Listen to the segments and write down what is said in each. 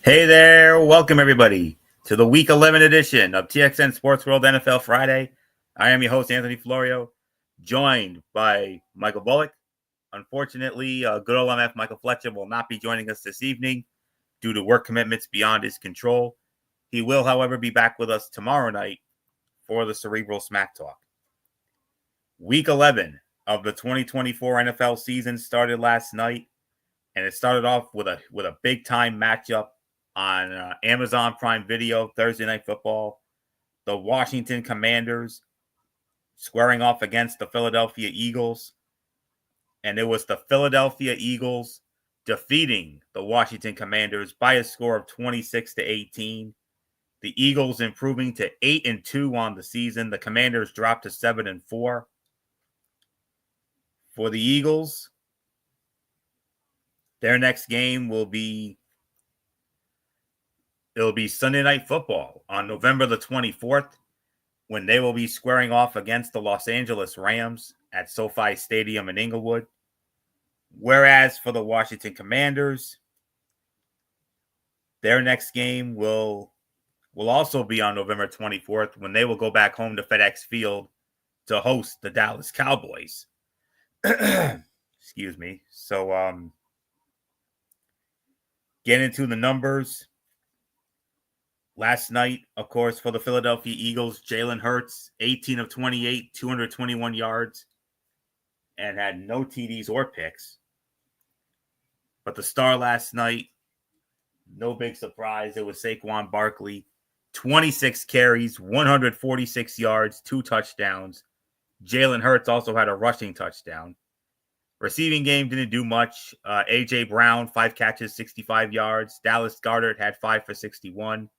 Hey there, welcome everybody to the Week 11 edition of TXN Sports World NFL Friday. I am your host, Anthony Florio, joined by Michael Bullock. Unfortunately, good old MF Michael Fletcher will not be joining us this evening due to work commitments beyond his control. He will, however, be back with us tomorrow night for the Cerebral Smack Talk. Week 11 of the 2024 NFL season started last night, and it started off with a big-time matchup on Amazon Prime Video, Thursday Night Football. The Washington Commanders squaring off against the Philadelphia Eagles. And it was the Philadelphia Eagles defeating the Washington Commanders by a score of 26-18. The Eagles improving to 8-2 on the season. The Commanders dropped to 7-4. For the Eagles, their next game will be Sunday Night Football on November the 24th, when they will be squaring off against the Los Angeles Rams at SoFi Stadium in Inglewood. Whereas for the Washington Commanders, their next game will also be on November 24th, when they will go back home to FedEx Field to host the Dallas Cowboys. Excuse me. So, get into the numbers. Last night, of course, for the Philadelphia Eagles, Jalen Hurts, 18 of 28, 221 yards, and had no TDs or picks. But the star last night, no big surprise, it was Saquon Barkley, 26 carries, 146 yards, 2 touchdowns. Jalen Hurts also had a rushing touchdown. Receiving game didn't do much. A.J. Brown, 5 catches, 65 yards. Dallas Goedert had 5 for 61.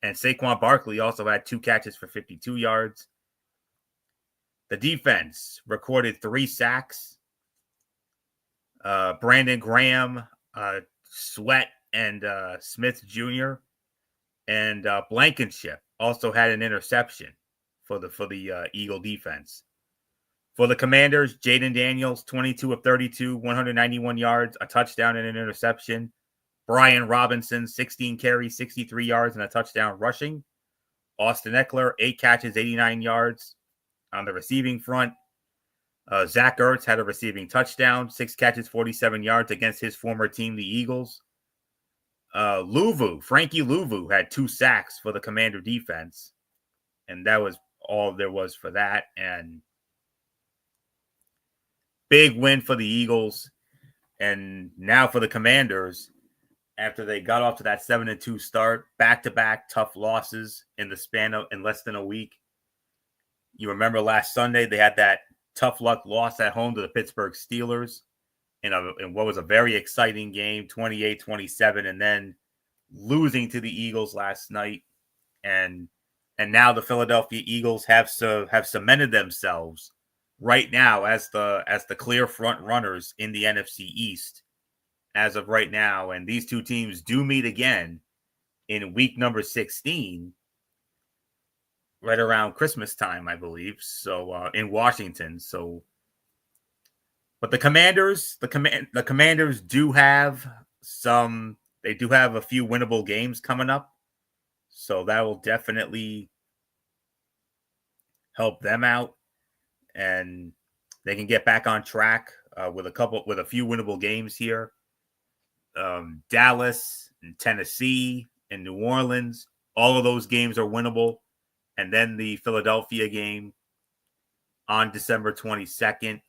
And Saquon Barkley also had 2 catches for 52 yards. The defense recorded 3 sacks. Brandon Graham, Sweat, and Smith Jr. and Blankenship also had an interception for the Eagle defense. For the Commanders, Jaden Daniels, 22 of 32, 191 yards, a touchdown and an interception. Brian Robinson, 16 carries, 63 yards, and a touchdown rushing. Austin Eckler, 8 catches, 89 yards on the receiving front. Zach Ertz had a receiving touchdown, 6 catches, 47 yards against his former team, the Eagles. Frankie Louvu had 2 sacks for the Commander defense. And that was all there was for that. And big win for the Eagles. And now for the Commanders, after they got off to that 7-2 start, back-to-back tough losses in the span of in less than a week. You remember last Sunday, they had that tough luck loss at home to the Pittsburgh Steelers in what was a very exciting game, 28-27, and then losing to the Eagles last night. And now the Philadelphia Eagles have cemented themselves right now as the clear front runners in the NFC East as of right now. And these two teams do meet again in week number 16, right around Christmas time, I believe. So in Washington. So, but the Commanders do have a few winnable games coming up. So that will definitely help them out, and they can get back on track with a few winnable games here. Dallas and Tennessee and New Orleans, all of those games are winnable. And then the Philadelphia game on December 22nd.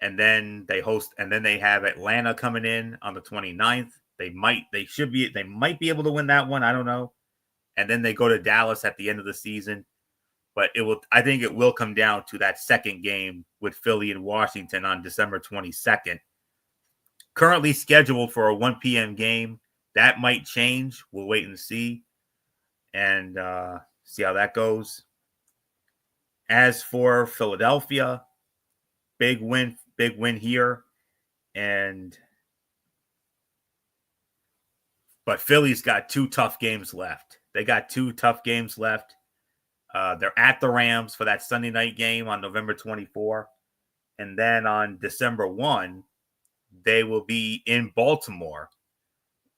And then they have Atlanta coming in on the 29th. They might be able to win that one. I don't know. And then they go to Dallas at the end of the season. But I think it will come down to that second game with Philly and Washington on December 22nd. Currently scheduled for a 1 p.m. game. That might change. We'll wait and see. And see how that goes. As for Philadelphia, big win here. But Philly's got 2 tough games left. They got 2 tough games left. They're at the Rams for that Sunday night game on November 24. And then on December 1, they will be in Baltimore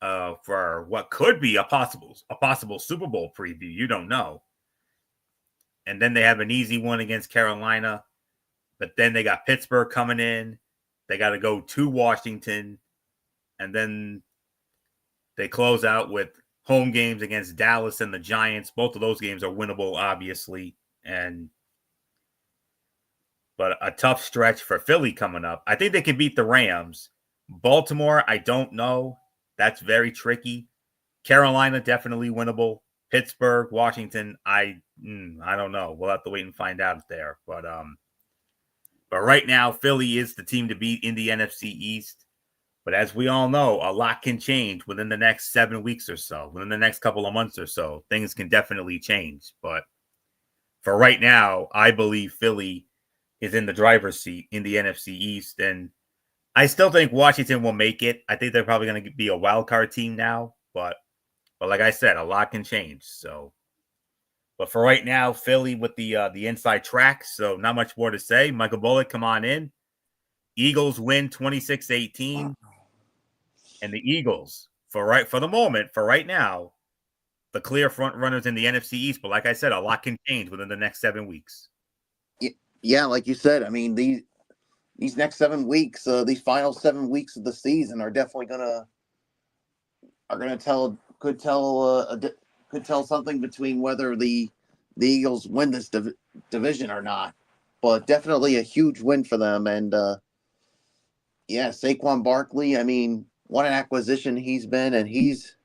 for what could be a possible Super Bowl preview. You don't know. And then they have an easy one against Carolina, but then they got Pittsburgh coming in. They got to go to Washington, and then they close out with home games against Dallas and the Giants. Both of those games are winnable, obviously, but a tough stretch for Philly coming up. I think they can beat the Rams. Baltimore, I don't know. That's very tricky. Carolina, definitely winnable. Pittsburgh, Washington, I don't know. We'll have to wait and find out there. But right now, Philly is the team to beat in the NFC East. But as we all know, a lot can change within the next 7 weeks or so, within the next couple of months or so. Things can definitely change. But for right now, I believe Philly is in the driver's seat in the NFC East. And I still think Washington will make it. I think they're probably going to be a wild card team now. But like I said, a lot can change. So, but for right now, Philly with the inside track. So not much more to say. Michael Bullock, come on in. Eagles win 26-18. And the Eagles, for the moment, for right now, the clear front runners in the NFC East. But like I said, a lot can change within the next 7 weeks. Yeah, like you said, I mean, these next 7 weeks, these final 7 weeks of the season are definitely could tell something between whether the Eagles win this division or not. But definitely a huge win for them. And yeah, Saquon Barkley, I mean, what an acquisition he's been, and he's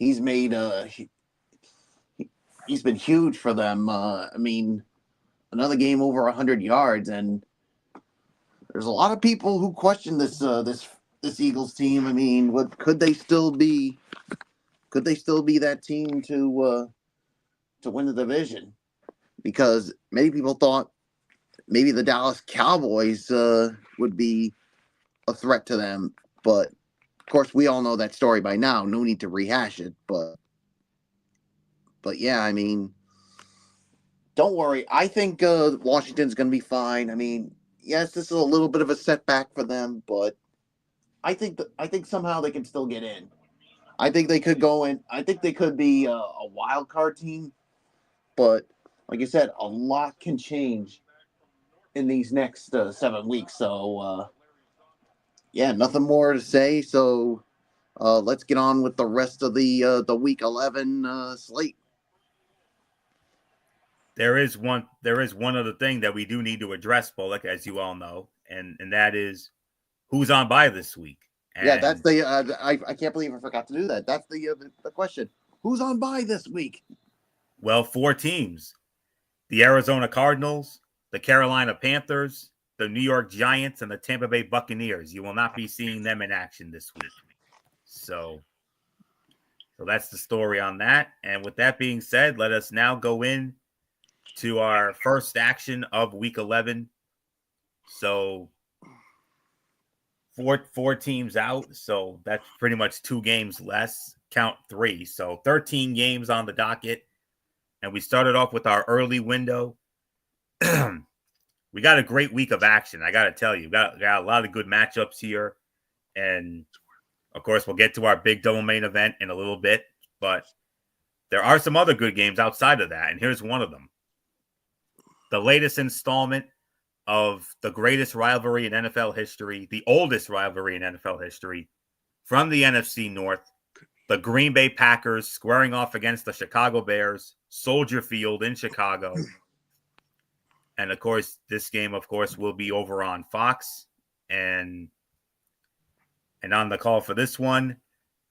made he's been huge for them. I mean, another game over 100 yards, and there's a lot of people who question this Eagles team. I mean, could they still be that team to win the division? Because many people thought maybe the Dallas Cowboys would be a threat to them, but of course we all know that story by now. No need to rehash it, but yeah, I mean, don't worry. I think Washington's going to be fine. I mean, yes, this is a little bit of a setback for them, but I think somehow they can still get in. I think they could go in. I think they could be a wild card team, but like I said, a lot can change in these next 7 weeks. So yeah, nothing more to say. So let's get on with the rest of the Week 11 slate. There is one other thing that we do need to address, Bullock, as you all know, and that is who's on bye this week. And yeah, that's the I can't believe I forgot to do that. That's the question. Who's on bye this week? Well, 4 teams: the Arizona Cardinals, the Carolina Panthers, the New York Giants, and the Tampa Bay Buccaneers. You will not be seeing them in action this week. So that's the story on that. And with that being said, let us now go in to our first action of Week 11. So four teams out. So that's pretty much 2 games less. Count 3. So 13 games on the docket. And we started off with our early window. We got a great week of action. I got to tell you, we got a lot of good matchups here. And of course, we'll get to our big double main event in a little bit. But there are some other good games outside of that. And here's one of them. The latest installment of the greatest rivalry in NFL history, the oldest rivalry in NFL history, from the NFC North, the Green Bay Packers squaring off against the Chicago Bears, Soldier Field in Chicago. And of course, this game, of course, will be over on Fox. And on the call for this one,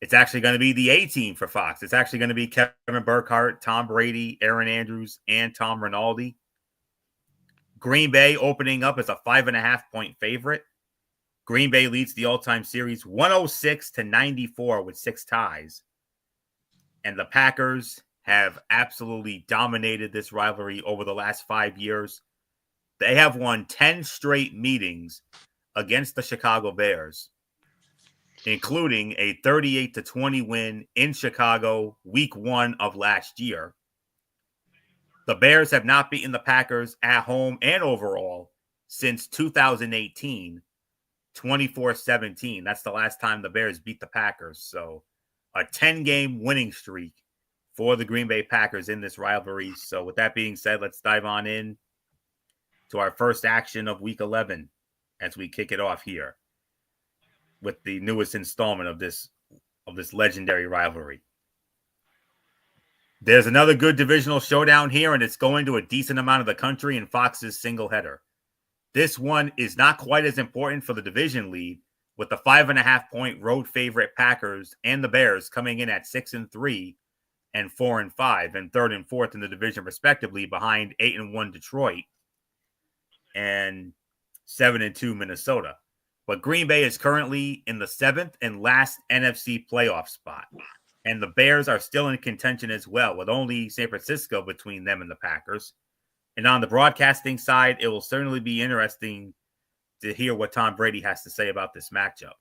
it's actually going to be the A team for Fox. It's actually going to be Kevin Burkhardt, Tom Brady, Aaron Andrews, and Tom Rinaldi. Green Bay opening up as a 5.5-point favorite. Green Bay leads the all-time series 106-94 with 6 ties. And the Packers have absolutely dominated this rivalry over the last 5 years. They have won 10 straight meetings against the Chicago Bears, including a 38-20 win in Chicago week 1 of last year. The Bears have not beaten the Packers at home and overall since 2018. 24-17. That's the last time the Bears beat the Packers. So a 10-game winning streak for the Green Bay Packers in this rivalry. So with that being said, let's dive on in to our first action of Week 11 as we kick it off here with the newest installment of this legendary rivalry. There's another good divisional showdown here, and it's going to a decent amount of the country in Fox's single header. This one is not quite as important for the division lead, with the 5.5-point road favorite Packers and the Bears coming in at 6-3 and 4-5 and 3rd and 4th in the division respectively, behind 8-1 Detroit and 7-2 Minnesota. But Green Bay is currently in the 7th and last NFC playoff spot. And the Bears are still in contention as well, with only San Francisco between them and the Packers. And on the broadcasting side, it will certainly be interesting to hear what Tom Brady has to say about this matchup.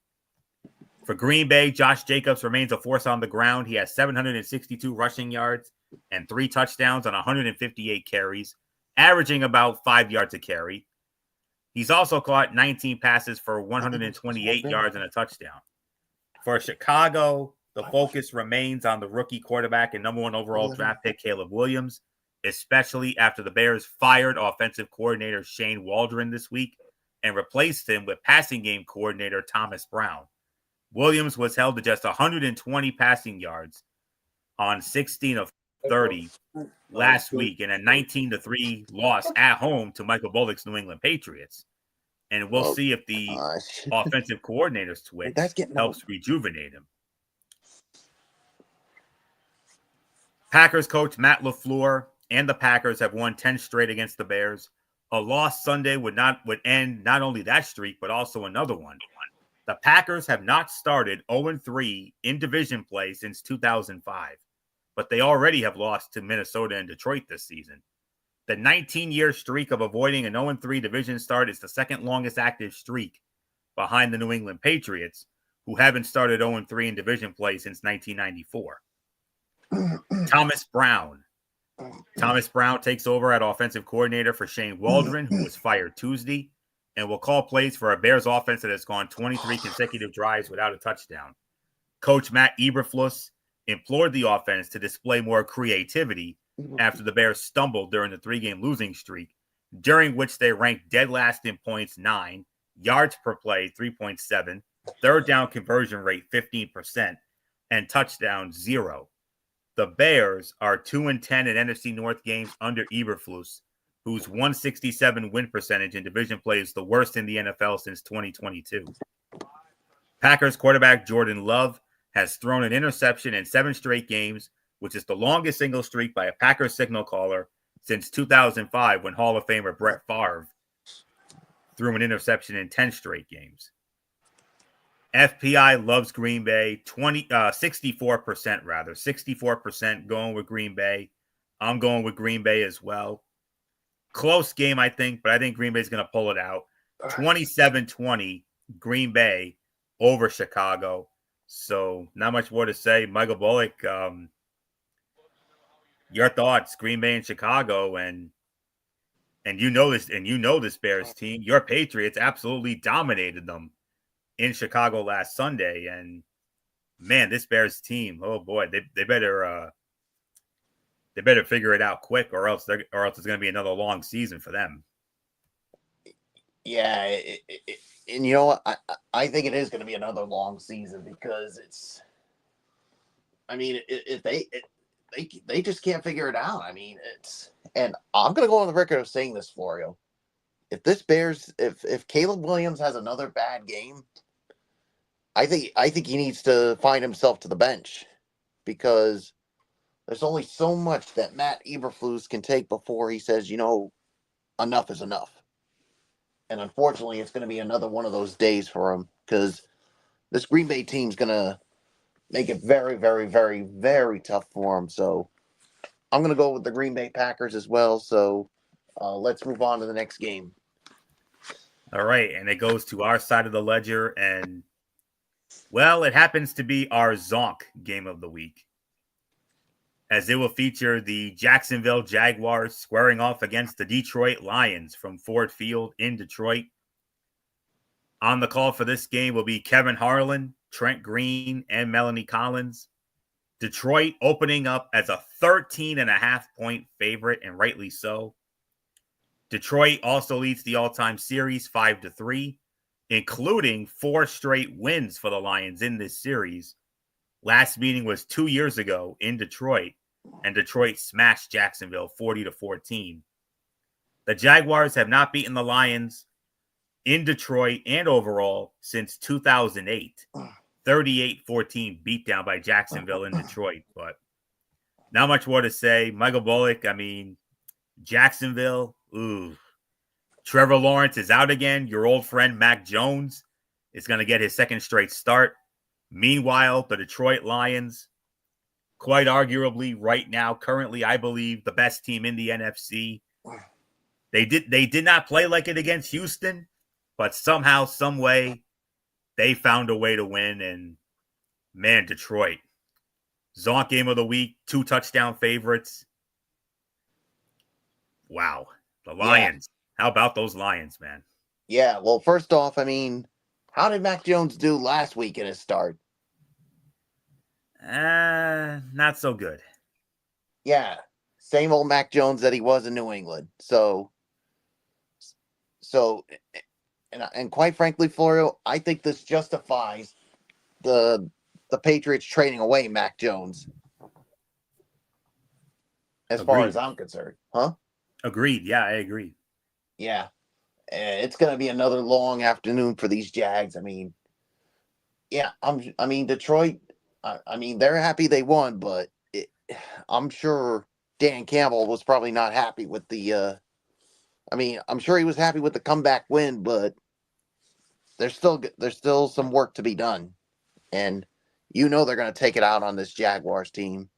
For Green Bay, Josh Jacobs remains a force on the ground. He has 762 rushing yards and 3 touchdowns on 158 carries, averaging about 5 yards a carry. He's also caught 19 passes for 128 yards and a touchdown. For Chicago, the focus remains on the rookie quarterback and number 1 overall draft pick, Caleb Williams, especially after the Bears fired offensive coordinator Shane Waldron this week and replaced him with passing game coordinator Thomas Brown. Williams was held to just 120 passing yards on 16 of 30 last week in a 19-3 loss at home to Michael Bullock's New England Patriots. And we'll see if the offensive coordinator's twitch helps rejuvenate him. Packers coach Matt LaFleur and the Packers have won 10 straight against the Bears. A loss Sunday would end not only that streak, but also another one. The Packers have not started 0-3 in division play since 2005, but they already have lost to Minnesota and Detroit this season. The 19-year streak of avoiding an 0-3 division start is the second longest active streak behind the New England Patriots, who haven't started 0-3 in division play since 1994. Thomas Brown. Thomas Brown takes over at offensive coordinator for Shane Waldron, who was fired Tuesday, and will call plays for a Bears offense that has gone 23 consecutive drives without a touchdown. Coach Matt Eberflus implored the offense to display more creativity after the Bears stumbled during the 3-game losing streak, during which they ranked dead last in points 9, yards per play 3.7, third down conversion rate 15%, and touchdowns 0. The Bears are 2-10 in NFC North games under Eberflus, whose 167 win percentage in division play is the worst in the NFL since 2022. Packers quarterback Jordan Love has thrown an interception in 7 straight games, which is the longest single streak by a Packers signal caller since 2005, when Hall of Famer Brett Favre threw an interception in 10 straight games. FPI loves Green Bay, 64% going with Green Bay. I'm going with Green Bay as well. Close game, I think, but I think Green Bay is going to pull it out. 27-20 Green Bay over Chicago. So not much more to say. Michael Bullock, your thoughts, Green Bay and Chicago, and you know this Bears team. Your Patriots absolutely dominated them in Chicago last Sunday, and man, this Bears team, oh boy, they better figure it out quick, or else it's going to be another long season for them. Yeah, and you know what? I think it is going to be another long season, because it's. I mean, if they just can't figure it out. I mean, and I'm going to go on the record of saying this for you. If this Bears, if Caleb Williams has another bad game, I think he needs to find himself to the bench, because there's only so much that Matt Eberflus can take before he says, enough is enough. And unfortunately, it's going to be another one of those days for him, because this Green Bay team's going to make it very, very, very, very tough for him. So I'm going to go with the Green Bay Packers as well. So let's move on to the next game. All right, and it goes to our side of the ledger, and well, it happens to be our Zonk game of the week, as it will feature the Jacksonville Jaguars squaring off against the Detroit Lions from Ford Field in Detroit. On the call for this game will be Kevin Harlan, Trent Green, and Melanie Collins. Detroit opening up as a 13.5-point favorite, and rightly so. Detroit also leads the all-time series 5-3, including 4 straight wins for the Lions in this series. Last meeting was 2 years ago in Detroit, and Detroit smashed Jacksonville 40-14. The Jaguars have not beaten the Lions in Detroit and overall since 2008. 38-14 beatdown by Jacksonville in Detroit. But not much more to say. Michael Bullock, I mean, Jacksonville, ooh. Trevor Lawrence is out again. Your old friend Mac Jones is going to get his second straight start. Meanwhile, the Detroit Lions, quite arguably right now, currently, I believe, the best team in the NFC. They did not play like it against Houston, but somehow, some way, they found a way to win. And man, Detroit, Zonk game of the week, 2 touchdown favorites. Wow, the Lions. Yeah. How about those Lions, man? Yeah, well, first off, I mean, how did Mac Jones do last week in his start? Not so good. Yeah, same old Mac Jones that he was in New England. So, and quite frankly, Florio, I think this justifies the Patriots trading away Mac Jones. As Agreed. Far as I'm concerned, huh? Agreed. Yeah, I agree. Yeah, it's going to be another long afternoon for these Jags. I mean, yeah, Detroit. I mean, they're happy they won, but I'm sure Dan Campbell was probably not happy with the. I'm sure he was happy with the comeback win, but there's still some work to be done, and they're going to take it out on this Jaguars team.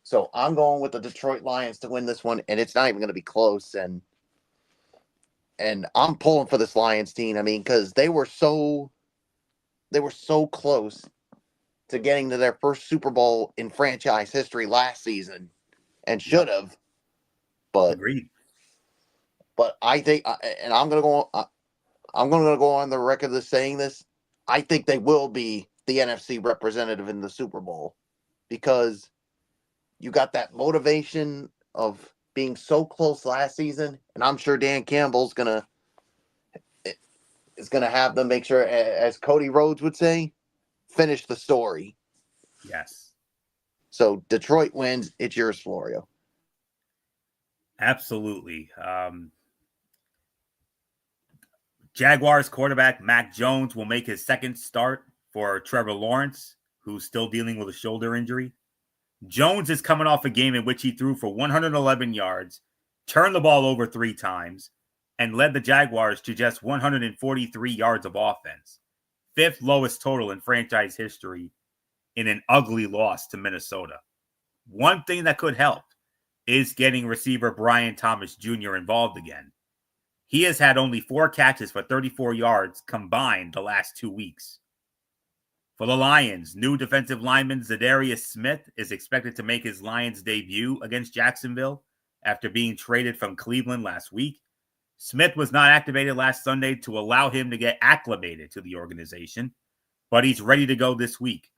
So I'm going with the Detroit Lions to win this one, and it's not even going to be close. And I'm pulling for this Lions team. I mean, because they were so close to getting to their first Super Bowl in franchise history last season, and should have. But agreed. But I think, and I'm going to go on the record of saying this. I think they will be the NFC representative in the Super Bowl, because you got that motivation of being so close last season, and I'm sure Dan Campbell's gonna have them make sure, as Cody Rhodes would say, finish the story. Yes. So Detroit wins. It's yours, Florio. Absolutely. Jaguars quarterback Mac Jones will make his second start for Trevor Lawrence, who's still dealing with a shoulder injury. Jones is coming off a game in which he threw for 111 yards, turned the ball over 3 times, and led the Jaguars to just 143 yards of offense, 5th lowest total in franchise history, in an ugly loss to Minnesota. One thing that could help is getting receiver Brian Thomas Jr. involved again. He has had only 4 catches for 34 yards combined the last 2 weeks. For the Lions, new defensive lineman Zadarius Smith is expected to make his Lions debut against Jacksonville after being traded from Cleveland last week. Smith was not activated last Sunday to allow him to get acclimated to the organization, but he's ready to go this week.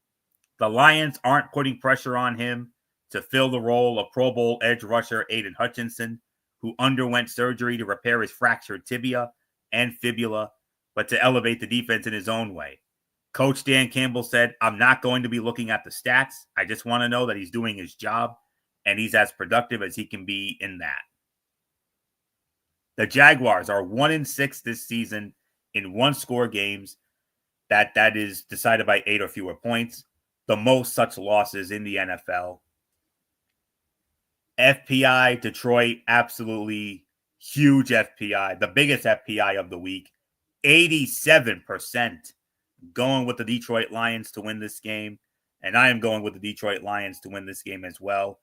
The Lions aren't putting pressure on him to fill the role of Pro Bowl edge rusher Aiden Hutchinson, who underwent surgery to repair his fractured tibia and fibula, but to elevate the defense in his own way. Coach Dan Campbell said, "I'm not going to be looking at the stats. I just want to know that he's doing his job, and he's as productive as he can be in that." The Jaguars are 1-6 this season in 1-score games. That is decided by 8 or fewer points, the most such losses in the NFL. FPI, Detroit, absolutely huge FPI, the biggest FPI of the week, 87%. Going with the Detroit Lions to win this game, and I am going with the Detroit Lions to win this game as well.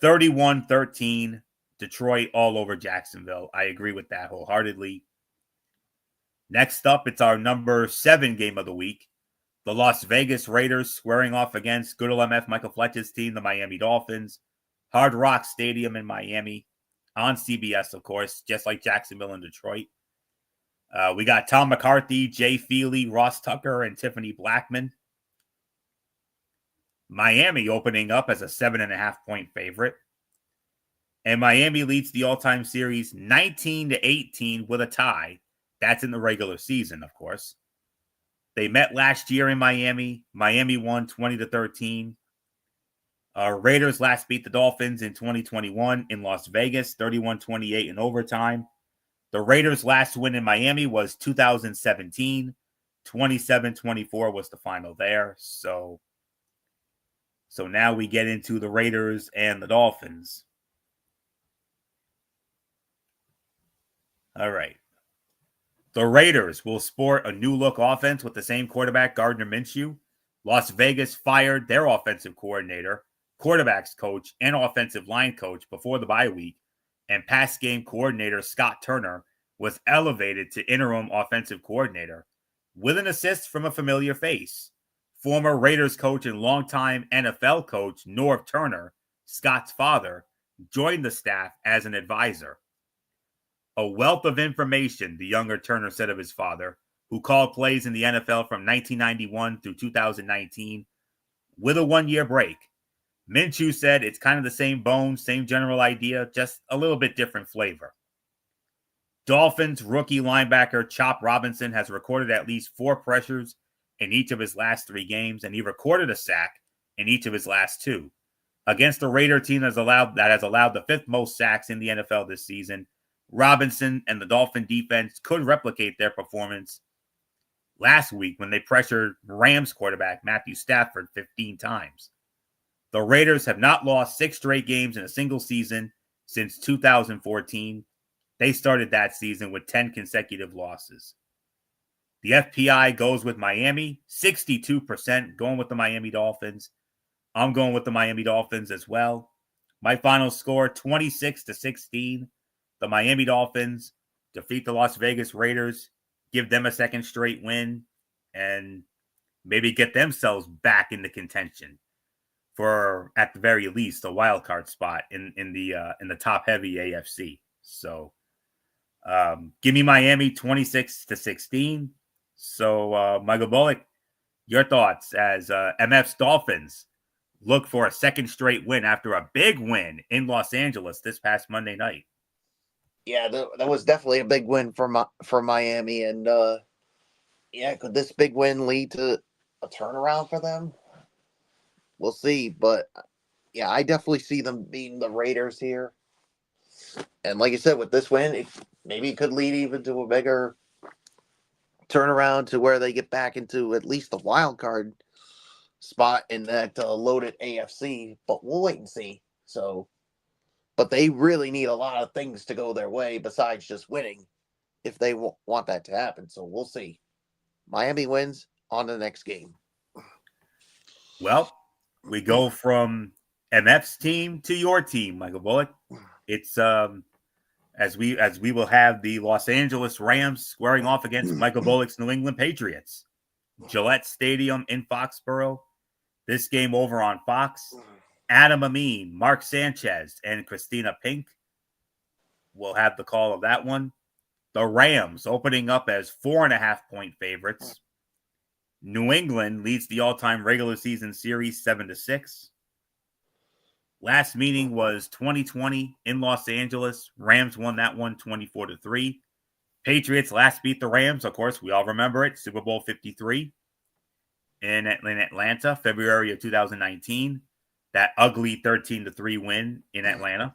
31-13, Detroit all over Jacksonville. I agree with that wholeheartedly. Next up, it's our number 7 game of the week. The Las Vegas Raiders squaring off against good old MF Michael Fletcher's team, the Miami Dolphins. Hard Rock Stadium in Miami, on CBS, of course, just like Jacksonville and Detroit. We got Tom McCarthy, Jay Feely, Ross Tucker, and Tiffany Blackman. Miami opening up as a 7.5-point favorite. And Miami leads the all-time series 19-18 with a tie. That's in the regular season, of course. They met last year in Miami. Miami won 20-13. Raiders last beat the Dolphins in 2021 in Las Vegas, 31-28 in overtime. The Raiders' last win in Miami was 2017. 27-24 was the final there. So now we get into the Raiders and the Dolphins. All right. The Raiders will sport a new look offense with the same quarterback, Gardner Minshew. Las Vegas fired their offensive coordinator, quarterbacks coach, and offensive line coach before the bye week, and pass game coordinator Scott Turner was elevated to interim offensive coordinator with an assist from a familiar face. Former Raiders coach and longtime NFL coach Norv Turner, Scott's father, joined the staff as an advisor. A wealth of information, the younger Turner said of his father, who called plays in the NFL from 1991 through 2019 with a one-year break. Minshew said it's kind of the same bones, same general idea, just a little bit different flavor. Dolphins rookie linebacker Chop Robinson has recorded at least 4 pressures in each of his last 3 games, and he recorded a sack in each of his last 2. Against the Raider team that has allowed the 5th most sacks in the NFL this season, Robinson and the Dolphin defense could replicate their performance last week when they pressured Rams quarterback Matthew Stafford 15 times. The Raiders have not lost 6 straight games in a single season since 2014. They started that season with 10 consecutive losses. The FPI goes with Miami, 62% going with the Miami Dolphins. I'm going with the Miami Dolphins as well. My final score, 26-16. The Miami Dolphins defeat the Las Vegas Raiders, give them a second straight win, and maybe get themselves back into contention for, at the very least, a wild card spot in the top heavy AFC. So, give me Miami 26-16. So, Michael Bullock, your thoughts as MF's Dolphins look for a second straight win after a big win in Los Angeles this past Monday night. Yeah, that was definitely a big win for Miami, and could this big win lead to a turnaround for them? We'll see, but yeah, I definitely see them beating the Raiders here. And like you said, with this win, maybe it could lead even to a bigger turnaround to where they get back into at least the wild card spot in that loaded AFC. But we'll wait and see. So, but they really need a lot of things to go their way besides just winning if they want that to happen. So we'll see. Miami wins on the next game. Well, we go from MF's team to your team, Michael Bullock. It's as we will have the Los Angeles Rams squaring off against Michael Bullock's New England Patriots. Gillette Stadium in Foxborough. This game over on Fox. Adam Amin, Mark Sanchez, and Christina Pink will have the call of that one. The Rams opening up as 4.5-point favorites. New England leads the all-time regular season series 7-6. Last meeting was 2020 in Los Angeles. Rams won that one 24-3. Patriots last beat the Rams. Of course, we all remember it. Super Bowl 53 in Atlanta, February of 2019. That ugly 13-3 win in Atlanta.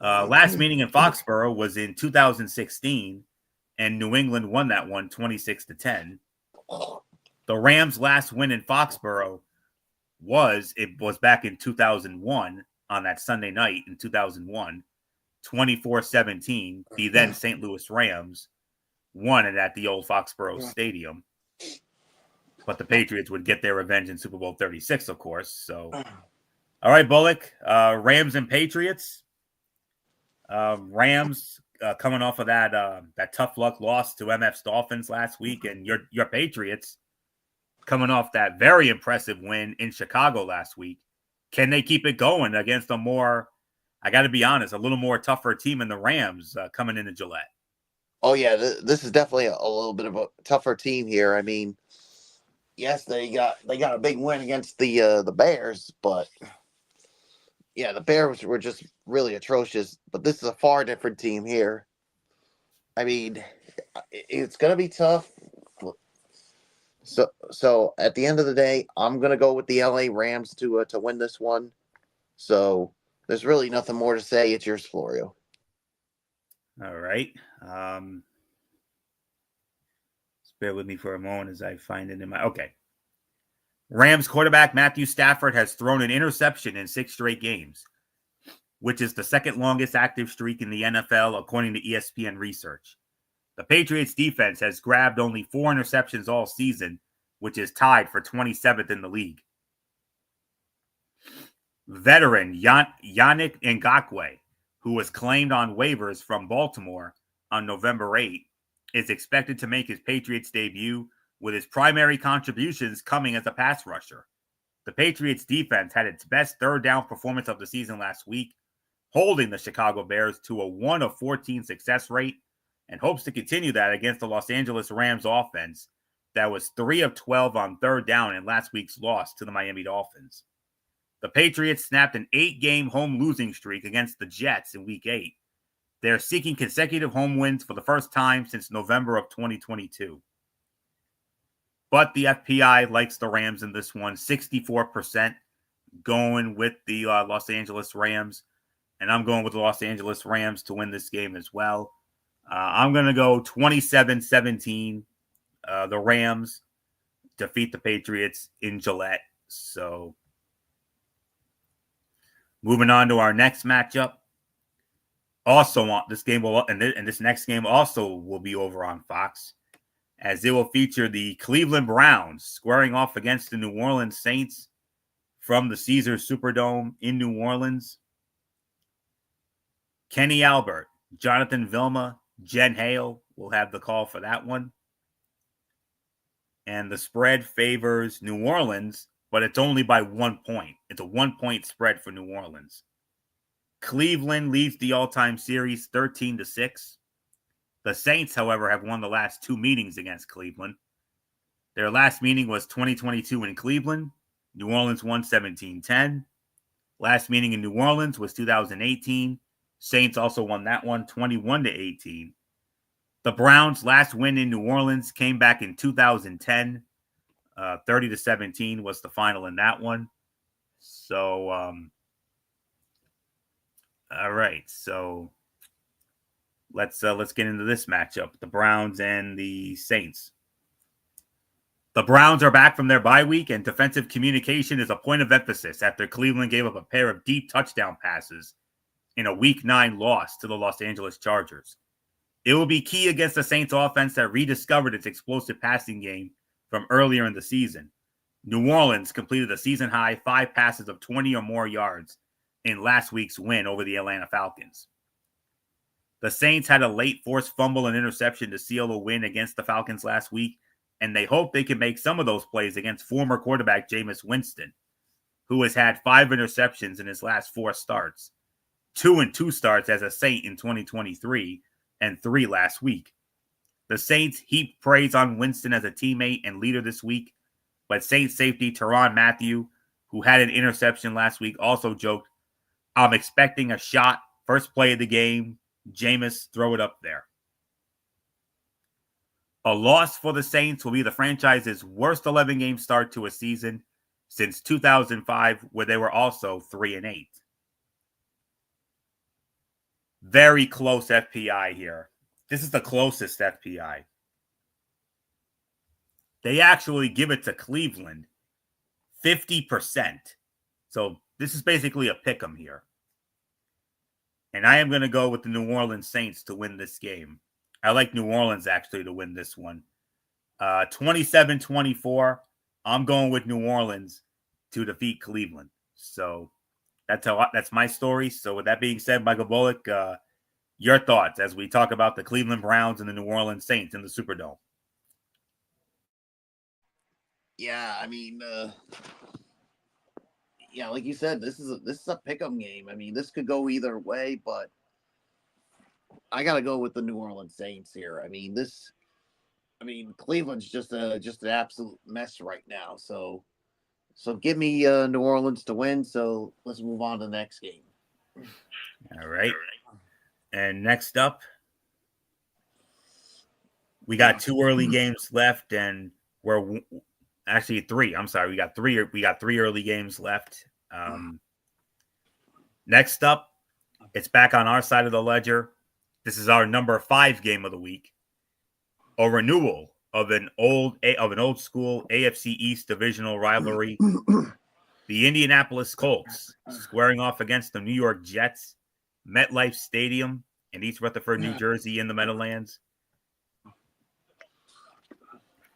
Last meeting in Foxborough was in 2016, and New England won that one 26-10. The Rams' last win in Foxborough was back in 2001 on that Sunday night in 2001, 24-17. The then St. Louis Rams won it at the old Foxborough Stadium. But the Patriots would get their revenge in Super Bowl 36, of course. So, all right, Bullock, Rams and Patriots. Rams coming off of that tough luck loss to MF's Dolphins last week, and your Patriots coming off that very impressive win in Chicago last week. Can they keep it going against I got to be honest, a little more tougher team in the Rams coming into Gillette? Oh yeah, this is definitely a little bit of a tougher team here. I mean, yes, they got a big win against the Bears, but yeah, the Bears were just really atrocious. But this is a far different team here. I mean, it's gonna be tough. So at the end of the day, I'm gonna go with the LA Rams to win this one. So there's really nothing more to say. It's yours, Florio. All right. Just bear with me for a moment as I find it in my. Okay. Rams quarterback Matthew Stafford has thrown an interception in 6 straight games, which is the second longest active streak in the NFL, according to ESPN research. The Patriots defense has grabbed only 4 interceptions all season, which is tied for 27th in the league. Veteran Yannick Ngakoue, who was claimed on waivers from Baltimore on November 8, is expected to make his Patriots debut, with his primary contributions coming as a pass rusher. The Patriots defense had its best third down performance of the season last week, holding the Chicago Bears to a 1 of 14 success rate, and hopes to continue that against the Los Angeles Rams offense that was 3 of 12 on third down in last week's loss to the Miami Dolphins. The Patriots snapped an 8-game home losing streak against the Jets in Week 8. They're seeking consecutive home wins for the first time since November of 2022. But the FPI likes the Rams in this one, 64% going with the Los Angeles Rams. And I'm going with the Los Angeles Rams to win this game as well. I'm going to go 27-17. The Rams defeat the Patriots in Gillette. So moving on to our next matchup. Also, this game will and this next game also will be over on Fox, as it will feature the Cleveland Browns squaring off against the New Orleans Saints from the Caesars Superdome in New Orleans. Kenny Albert, Jonathan Vilma, Jen Hale will have the call for that one. And the spread favors New Orleans, but it's only by 1 point. It's a 1-point spread for New Orleans. Cleveland leads the all-time series 13-6. The Saints, however, have won the last 2 meetings against Cleveland. Their last meeting was 2022 in Cleveland. New Orleans won 17-10. Last meeting in New Orleans was 2018. Saints also won that one 21-18. The Browns' last win in New Orleans came back in 2010. 30-17 was the final in that one. So, all right. So let's get into this matchup: the Browns and the Saints. The Browns are back from their bye week, and defensive communication is a point of emphasis after Cleveland gave up a pair of deep touchdown passes in a Week 9 loss to the Los Angeles Chargers. It will be key against the Saints offense that rediscovered its explosive passing game from earlier in the season. New Orleans completed a season-high 5 passes of 20 or more yards in last week's win over the Atlanta Falcons. The Saints had a late forced fumble and interception to seal a win against the Falcons last week, and they hope they can make some of those plays against former quarterback Jameis Winston, who has had 5 interceptions in his last 4 starts, 2 in 2 starts as a Saint in 2023, and 3 last week. The Saints heaped praise on Winston as a teammate and leader this week, but Saints safety Tyrann Mathieu, who had an interception last week, also joked, "I'm expecting a shot, first play of the game, Jameis, throw it up there." A loss for the Saints will be the franchise's worst 11-game start to a season since 2005, where they were also 3-8. Very close FPI here. This is the closest FPI. They actually give it to Cleveland 50%. So this is basically a pick 'em here. And I am going to go with the New Orleans Saints to win this game. I like New Orleans actually to win this one. 27-24. I'm going with New Orleans to defeat Cleveland. So that's my story. So with that being said, Michael Bullock, your thoughts as we talk about the Cleveland Browns and the New Orleans Saints in the Superdome. Yeah, I mean, yeah, like you said, this is a pick'em game. I mean, this could go either way, but I gotta go with the New Orleans Saints here. Cleveland's just an absolute mess right now. So give me New Orleans to win. So let's move on to the next game. All right. And next up, we got 2 early games left, and we're actually 3. I'm sorry, we got 3. We got 3 early games left. Next up, it's back on our side of the ledger. This is our number 5 game of the week. A renewal of an old school AFC East divisional rivalry. The Indianapolis Colts squaring off against the New York Jets, MetLife Stadium in East Rutherford, New Jersey, in the Meadowlands.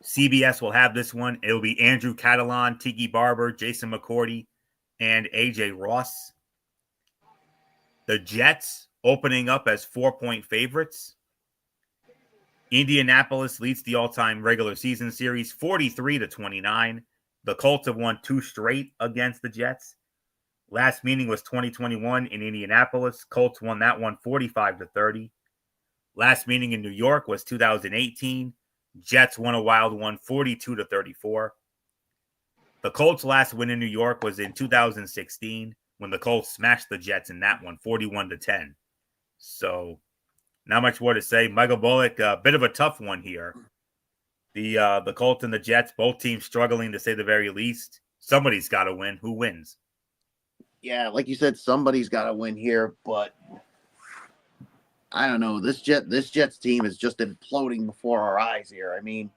CBS will have this one. It'll be Andrew Catalan, Tiki Barber, Jason McCourty, and AJ Ross. The Jets opening up as 4-point favorites. Indianapolis leads the all-time regular season series 43-29. The Colts have won 2 straight against the Jets. Last meeting was 2021 in Indianapolis. Colts won that one 45-30. Last meeting in New York was 2018. Jets won a wild one 42-34. The Colts' last win in New York was in 2016 when the Colts smashed the Jets in that one 41-10. So not much more to say. Michael Bullock, a bit of a tough one here. The Colts and the Jets, both teams struggling to say the very least. Somebody's got to win. Who wins? Yeah, like you said, somebody's got to win here, but I don't know. This Jets team is just imploding before our eyes here. I mean,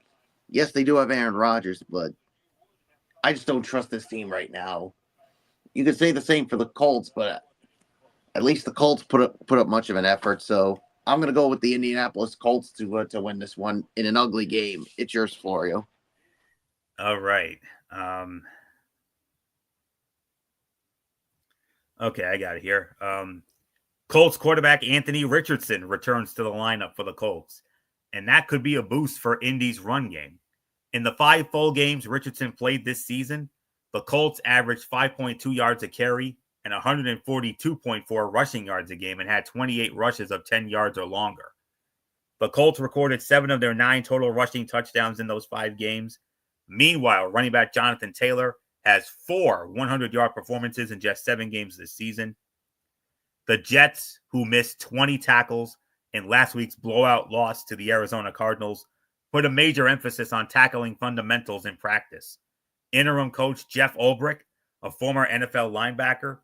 yes, they do have Aaron Rodgers, but I just don't trust this team right now. You could say the same for the Colts, but at least the Colts put up much of an effort. So I'm going to go with the Indianapolis Colts to win this one in an ugly game. It's yours, Florio. All right. Okay, I got it here. Colts quarterback Anthony Richardson returns to the lineup for the Colts, and that could be a boost for Indy's run game. In the 5 full games Richardson played this season, the Colts averaged 5.2 yards a carry and 142.4 rushing yards a game and had 28 rushes of 10 yards or longer. The Colts recorded 7 of their 9 total rushing touchdowns in those 5 games. Meanwhile, running back Jonathan Taylor has 4 100-yard performances in just 7 games this season. The Jets, who missed 20 tackles in last week's blowout loss to the Arizona Cardinals, put a major emphasis on tackling fundamentals in practice. Interim coach Jeff Ulbrich, a former NFL linebacker,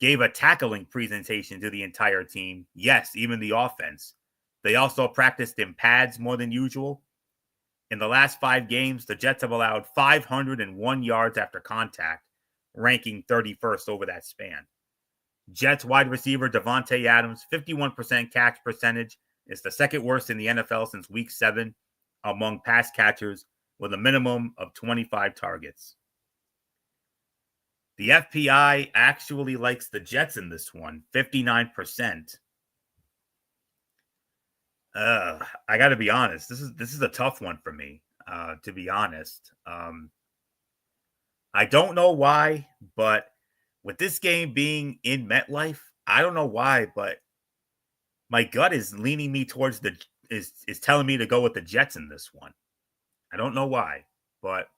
gave a tackling presentation to the entire team. Yes, even the offense. They also practiced in pads more than usual. In the last 5 games, the Jets have allowed 501 yards after contact, ranking 31st over that span. Jets wide receiver Devontae Adams' 51% catch percentage is the second worst in the NFL since Week 7 among pass catchers with a minimum of 25 targets. The FPI actually likes the Jets in this one, 59%. I got to be honest. This is a tough one for me, to be honest. I don't know why, but with this game being in MetLife, I don't know why, but my gut is leaning me towards is telling me to go with the Jets in this one. I don't know why, but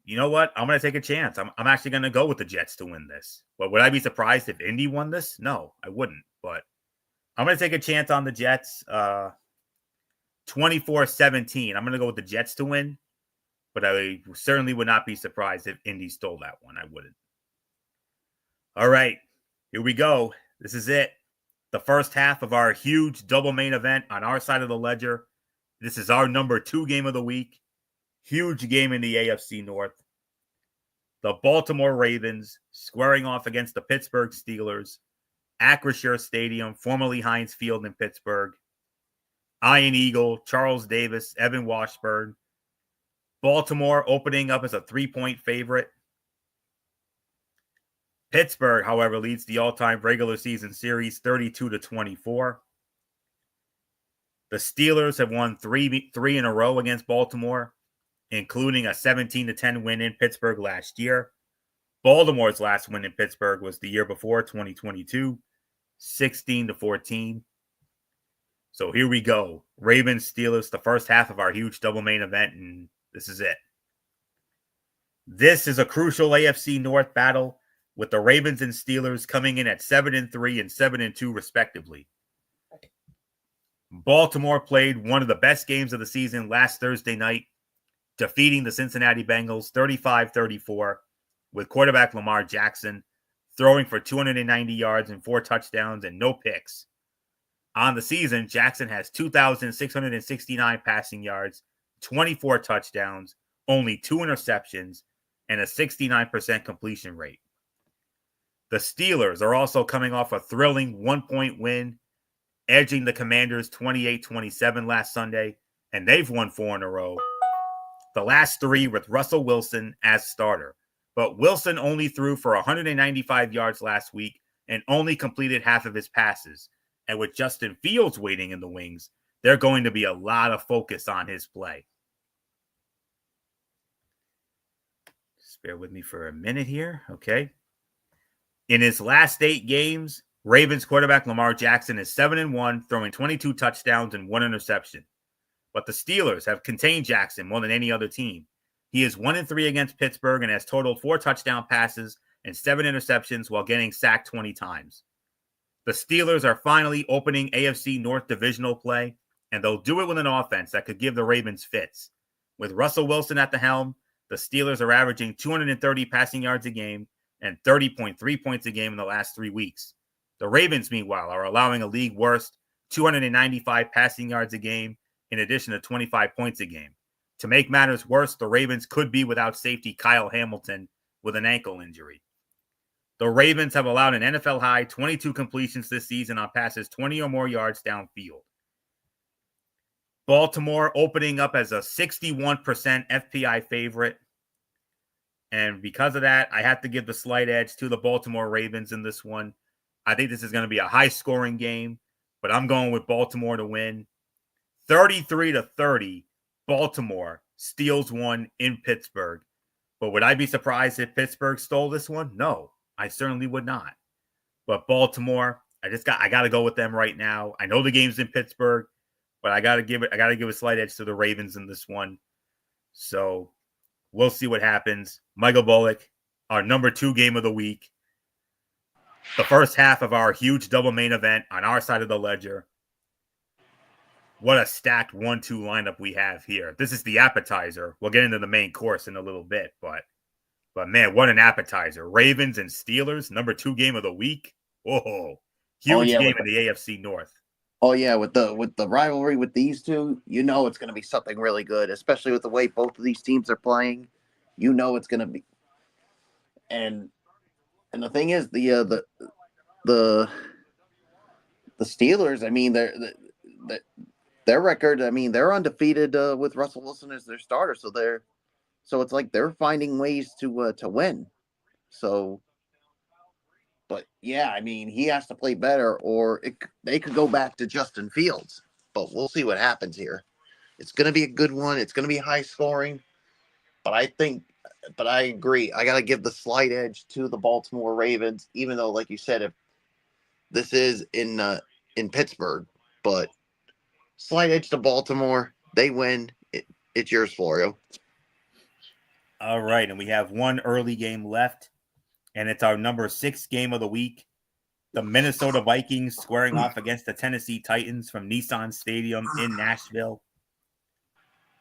you know what? I'm going to take a chance. I'm actually going to go with the Jets to win this. But would I be surprised if Indy won this? No, I wouldn't. But I'm going to take a chance on the Jets. 24-17. I'm going to go with the Jets to win. But I certainly would not be surprised if Indy stole that one. I wouldn't. All right, here we go. This is it. The first half of our huge double main event on our side of the ledger. This is our number 2 game of the week. Huge game in the AFC North. The Baltimore Ravens squaring off against the Pittsburgh Steelers. Acrisure Stadium, formerly Heinz Field in Pittsburgh. Iron Eagle, Charles Davis, Evan Washburn. Baltimore opening up as a 3-point favorite. Pittsburgh, however, leads the all-time regular season series 32-24. The Steelers have won three in a row against Baltimore, including a 17-10 win in Pittsburgh last year. Baltimore's last win in Pittsburgh was the year before, 2022. 16-14. So here we go. Ravens, Steelers, the first half of our huge double main event, and this is it. This is a crucial AFC North battle with the Ravens and Steelers coming in at 7-3 and 7-2 respectively. Baltimore played one of the best games of the season last Thursday night, defeating the Cincinnati Bengals 35-34 with quarterback Lamar Jackson throwing for 290 yards and 4 touchdowns and no picks. On the season, Jackson has 2,669 passing yards, 24 touchdowns, only 2 interceptions, and a 69% completion rate. The Steelers are also coming off a thrilling 1-point win, edging the Commanders 28-27 last Sunday, and they've won 4 in a row. The last 3 with Russell Wilson as starter. But Wilson only threw for 195 yards last week and only completed half of his passes. And with Justin Fields waiting in the wings, there's going to be a lot of focus on his play. Just bear with me for a minute here, okay? In his last 8 games, Ravens quarterback Lamar Jackson is 7-1, throwing 22 touchdowns and 1 interception. But the Steelers have contained Jackson more than any other team. He is 1-3 against Pittsburgh and has totaled 4 touchdown passes and 7 interceptions while getting sacked 20 times. The Steelers are finally opening AFC North divisional play, and they'll do it with an offense that could give the Ravens fits. With Russell Wilson at the helm, the Steelers are averaging 230 passing yards a game and 30.3 points a game in the last 3 weeks. The Ravens, meanwhile, are allowing a league worst 295 passing yards a game in addition to 25 points a game. To make matters worse, the Ravens could be without safety Kyle Hamilton with an ankle injury. The Ravens have allowed an NFL-high 22 completions this season on passes 20 or more yards downfield. Baltimore opening up as a 61% FPI favorite. And because of that, I have to give the slight edge to the Baltimore Ravens in this one. I think this is going to be a high-scoring game, but I'm going with Baltimore to win. 33-30, Baltimore steals one in Pittsburgh. But would I be surprised if Pittsburgh stole this one? No, I certainly would not. But Baltimore, I got to go with them right now. I know the game's in Pittsburgh, but I got to give a slight edge to the Ravens in this one. So we'll see what happens. Michael Bullock, our number 2 game of the week. The first half of our huge double main event on our side of the ledger. What a stacked 1-2 lineup we have here. This is the appetizer. We'll get into the main course in a little bit, but man, what an appetizer. Ravens and Steelers, number 2 game of the week. Whoa. Huge game in the AFC North. Oh yeah, with the rivalry with these two, you know it's going to be something really good, especially with the way both of these teams are playing. You know it's going to be. And the thing is, the Steelers, I mean, their record, I mean, they're undefeated with Russell Wilson as their starter, so it's like they're finding ways to win. So, but yeah, I mean, he has to play better, or they could go back to Justin Fields. But we'll see what happens here. It's going to be a good one. It's going to be high scoring, but I agree. I got to give the slight edge to the Baltimore Ravens, even though, like you said, if this is in Pittsburgh, but slight edge to Baltimore. They win. It's yours, Florio. All right, and we have one early game left, and it's our number 6 game of the week. The Minnesota Vikings squaring off against the Tennessee Titans from Nissan Stadium in Nashville.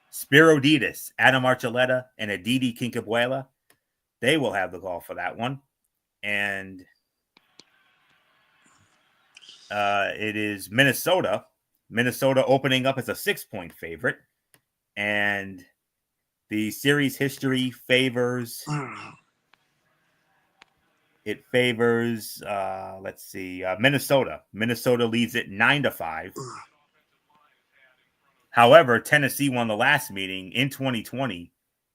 Spiro Ditas, Adam Archuleta, and Aditi Kinkabuela, they will have the call for that one. And it is Minnesota opening up as a 6-point favorite. And the series history favors Minnesota. Minnesota leads it 9-5. However, Tennessee won the last meeting in 2020.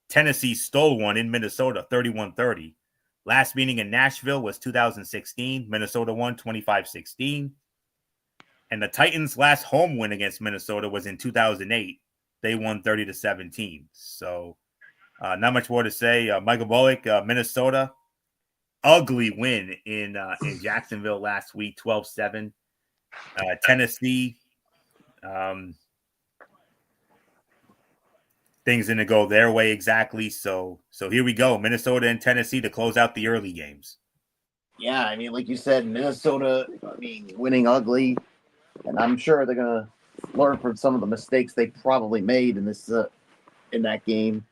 Tennessee stole one in Minnesota, 31-30. Last meeting in Nashville was 2016. Minnesota won 25-16. And the Titans' last home win against Minnesota was in 2008. They won 30-17. So not much more to say. Michael Bullock, Minnesota, ugly win in Jacksonville last week, 12-7. Tennessee, things didn't go their way exactly. So here we go, Minnesota and Tennessee to close out the early games. Yeah, I mean, like you said, Minnesota, I mean, winning ugly, and I'm sure they're gonna learn from some of the mistakes they probably made in this in that game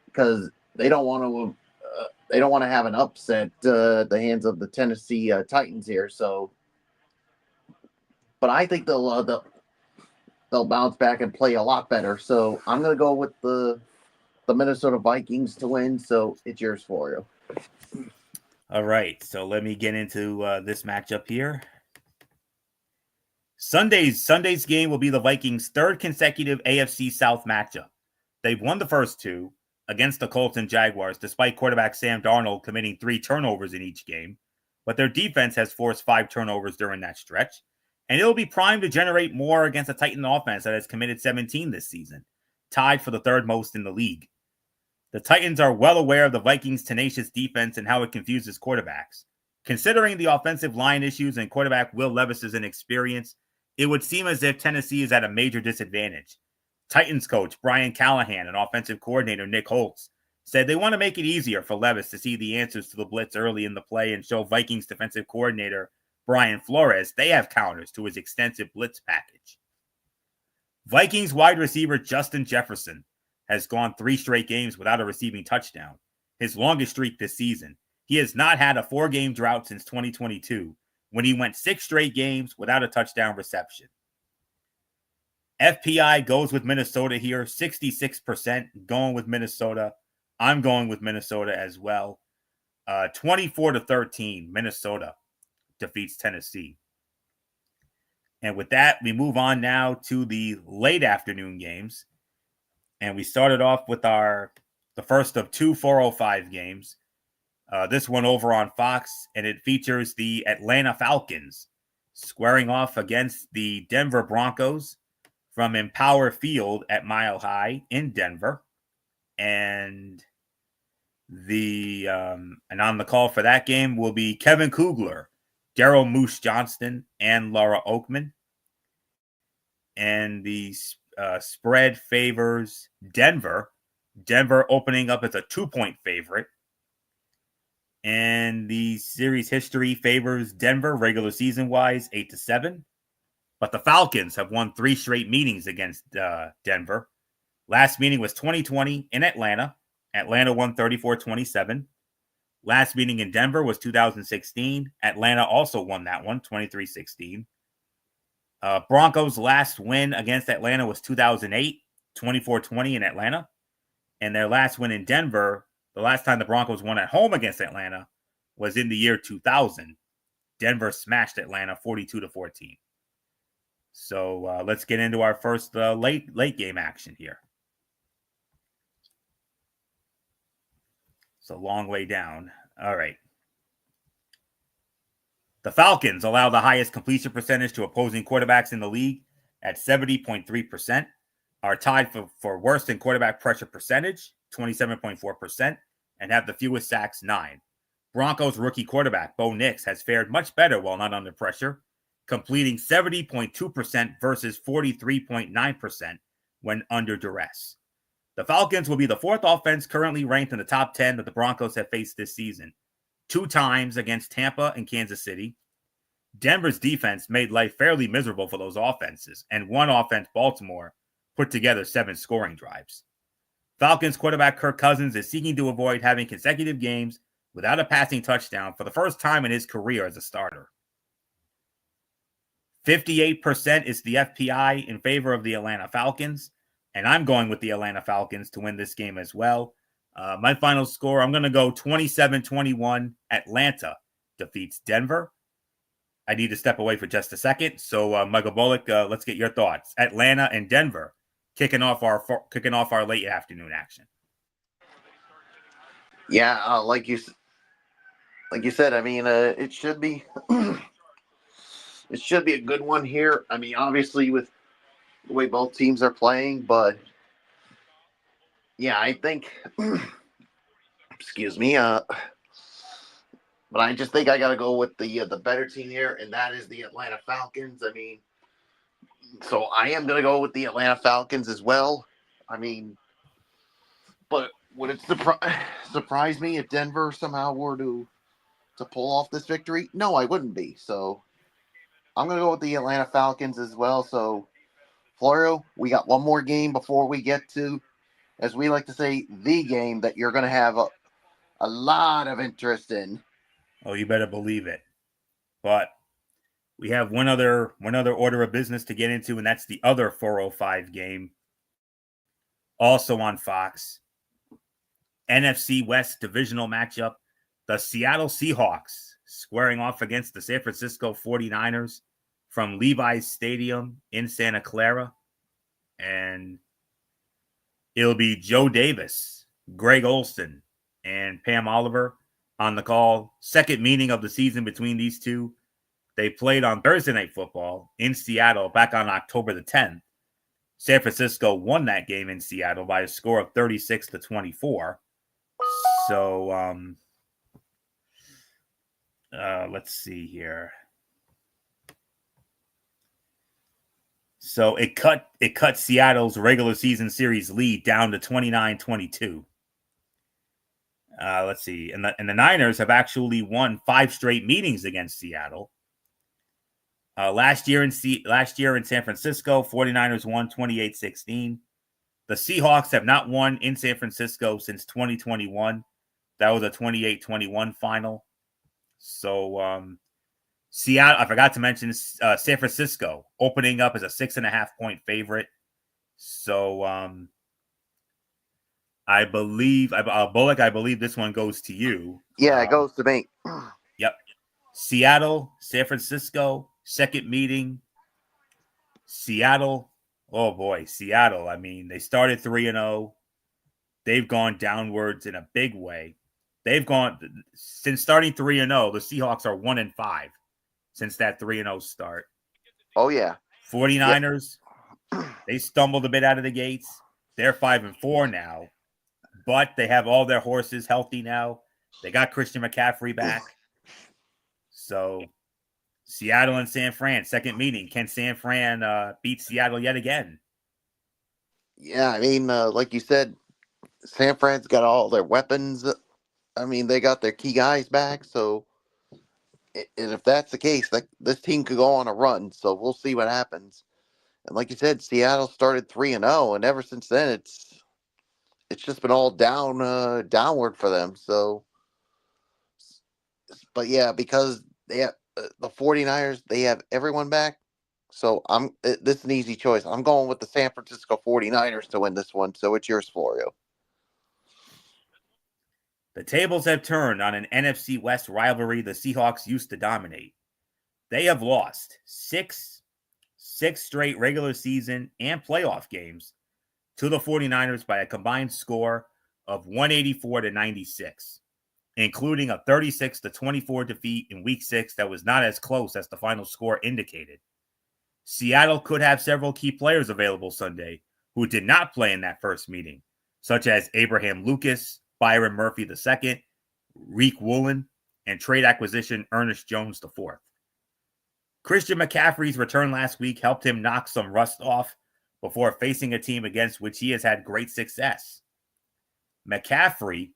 because they don't want to have an upset at the hands of the Tennessee Titans here. So, but I think they'll bounce back and play a lot better. So I'm gonna go with the Minnesota Vikings to win. So it's yours for you. All right, so let me get into this matchup here. Sunday's game will be the Vikings' third consecutive AFC South matchup. They've won the first two against the Colts and Jaguars, despite quarterback Sam Darnold committing 3 turnovers in each game. But their defense has forced 5 turnovers during that stretch, and it'll be primed to generate more against a Titan offense that has committed 17 this season, tied for the third most in the league. The Titans are well aware of the Vikings' tenacious defense and how it confuses quarterbacks. Considering the offensive line issues and quarterback Will Levis's inexperience, it would seem as if Tennessee is at a major disadvantage. Titans coach Brian Callahan and offensive coordinator Nick Holtz said they want to make it easier for Levis to see the answers to the blitz early in the play and show Vikings defensive coordinator Brian Flores they have counters to his extensive blitz package. Vikings wide receiver Justin Jefferson has gone 3 straight games without a receiving touchdown, his longest streak this season. He has not had a 4-game drought since 2022, when he went 6 straight games without a touchdown reception. FPI goes with Minnesota here, 66% going with Minnesota. I'm going with Minnesota as well. 24-13, Minnesota defeats Tennessee. And with that, we move on now to the late afternoon games. And we started off with the first of 2 4:05 games. This one over on Fox, and it features the Atlanta Falcons squaring off against the Denver Broncos from Empower Field at Mile High in Denver. And on the call for that game will be Kevin Kugler, Daryl Moose Johnston, and Laura Oakman. And the spread favors Denver. Denver opening up as a 2-point favorite. And the series history favors Denver regular season wise 8-7. But the Falcons have won 3 straight meetings against Denver. Last meeting was 2020 in Atlanta. Atlanta won 34-27. Last meeting in Denver was 2016. Atlanta also won that one, 23-16. Broncos' last win against Atlanta was 2008, 24-20 in Atlanta. And their last win in Denver, the last time the Broncos won at home against Atlanta, was in the year 2000. Denver smashed Atlanta 42-14. So let's get into our first late game action here. It's a long way down. All right. The Falcons allow the highest completion percentage to opposing quarterbacks in the league at 70.3%, are tied for worst in quarterback pressure percentage, 27.4%, and have the fewest sacks, 9. Broncos rookie quarterback Bo Nix has fared much better while not under pressure, completing 70.2% versus 43.9% when under duress. The Falcons will be the 4th offense currently ranked in the top 10 that the Broncos have faced this season, 2 times against Tampa and Kansas City. Denver's defense made life fairly miserable for those offenses, and one offense, Baltimore, put together 7 scoring drives. Falcons quarterback Kirk Cousins is seeking to avoid having consecutive games without a passing touchdown for the first time in his career as a starter. 58% is the FPI in favor of the Atlanta Falcons, and I'm going with the Atlanta Falcons to win this game as well. My final score, I'm going to go 27-21. Atlanta defeats Denver. I need to step away for just a second. So, Michael Bullock, let's get your thoughts. Atlanta and Denver kicking off our late afternoon action. Yeah, like you said, I mean, it should be it should be a good one here. I mean, obviously with the way both teams are playing, but yeah, I think excuse me, But I just think I got to go with the better team here, and that is the Atlanta Falcons. I mean, so I am going to go with the Atlanta Falcons as well. I mean, but would it surprise me if Denver somehow were to pull off this victory? No, I wouldn't be. So I'm going to go with the Atlanta Falcons as well. So, Florio, we got one more game before we get to, as we like to say, the game that you're going to have a lot of interest in. Oh, you better believe it. But we have one other order of business to get into, and that's the other 405 game, also on Fox. NFC West divisional matchup. The Seattle Seahawks squaring off against the San Francisco 49ers from Levi's Stadium in Santa Clara. And it'll be Joe Davis, Greg Olson, and Pam Oliver on the call. Second meeting of the season between these two. They played on Thursday Night Football in Seattle back on October the 10th. San Francisco won that game in Seattle by a score of 36-24. So, let's see here. So it cut Seattle's regular season series lead down to 29-22. Let's see. And the Niners have actually won 5 straight meetings against Seattle. Last year in San Francisco, 49ers won 28-16. The Seahawks have not won in San Francisco since 2021. That was a 28-21 final. So Seattle, I forgot to mention San Francisco opening up as a 6.5-point favorite. So I believe, Bullock, I believe this one goes to you. Yeah, it goes to me. Yep. Seattle, San Francisco, second meeting. Seattle, oh boy, Seattle. I mean, they started 3-0. They've gone downwards in a big way. They've gone, since starting 3-0, the Seahawks are 1-5 since that 3-0 start. Oh, yeah. 49ers, they stumbled a bit out of the gates. They're 5-4 now, but they have all their horses healthy now. They got Christian McCaffrey back. So Seattle and San Fran, second meeting. Can San Fran beat Seattle yet again? Yeah, I mean, like you said, San Fran's got all their weapons. I mean, they got their key guys back. So, and if that's the case, like this team could go on a run. So we'll see what happens. And like you said, Seattle started 3-0, and ever since then, it's just been all downward for them. So, but yeah, because they have the 49ers, they have everyone back. So this is an easy choice. I'm going with the San Francisco 49ers to win this one. So it's yours, Florio. The tables have turned on an NFC West rivalry the Seahawks used to dominate. They have lost six straight regular season and playoff games to the 49ers by a combined score of 184-96, including a 36-24 defeat in Week 6 that was not as close as the final score indicated. Seattle could have several key players available Sunday who did not play in that first meeting, such as Abraham Lucas, Byron Murphy II, Reek Woolen, and trade acquisition Ernest Jones IV. Christian McCaffrey's return last week helped him knock some rust off before facing a team against which he has had great success. McCaffrey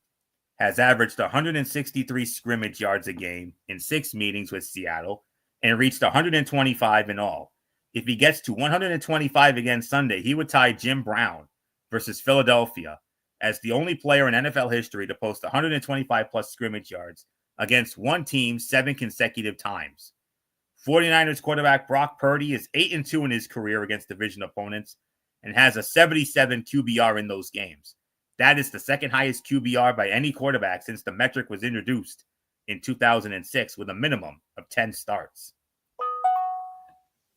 has averaged 163 scrimmage yards a game in 6 meetings with Seattle and reached 125 in all. If he gets to 125 again Sunday, he would tie Jim Brown versus Philadelphia as the only player in NFL history to post 125-plus scrimmage yards against one team 7 consecutive times. 49ers quarterback Brock Purdy is 8-2 in his career against division opponents and has a 77 QBR in those games. That is the second highest QBR by any quarterback since the metric was introduced in 2006 with a minimum of 10 starts.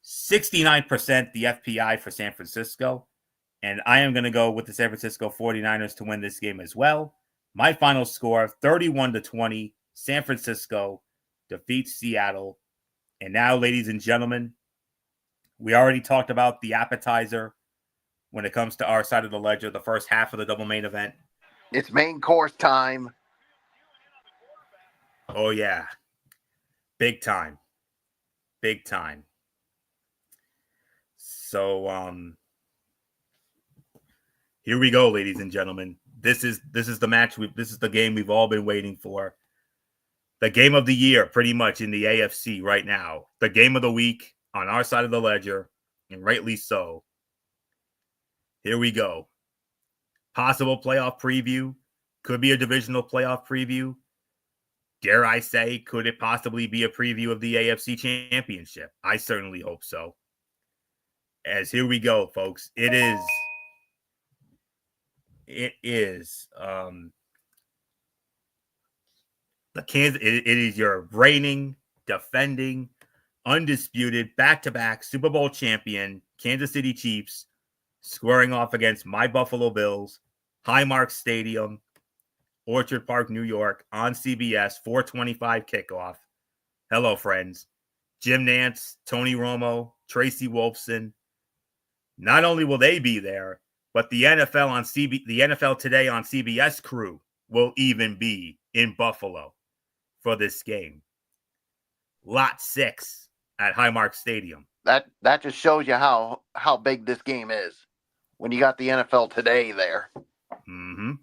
69% the FPI for San Francisco, and I am going to go with the San Francisco 49ers to win this game as well. My final score, 31-20, San Francisco defeats Seattle. And now, ladies and gentlemen, we already talked about the appetizer when it comes to our side of the ledger, the first half of the double main event. It's main course time. Oh, yeah. Big time. Big time. So, here we go, ladies and gentlemen. This is the match. This is the game we've all been waiting for. The game of the year, pretty much, in the AFC right now. The game of the week on our side of the ledger, and rightly so. Here we go. Possible playoff preview. Could be a divisional playoff preview. Dare I say, could it possibly be a preview of the AFC Championship? I certainly hope so. As here we go, folks. It is the Kansas. It is your reigning, defending, undisputed, back-to-back Super Bowl champion, Kansas City Chiefs, squaring off against my Buffalo Bills, Highmark Stadium, Orchard Park, New York, on CBS, 4:25 kickoff. Hello, friends. Jim Nantz, Tony Romo, Tracy Wolfson. Not only will they be there, but the NFL Today on CBS crew will even be in Buffalo for this game. Lot 6 at Highmark Stadium. That just shows you how big this game is when you got the NFL Today there. Mm-hmm.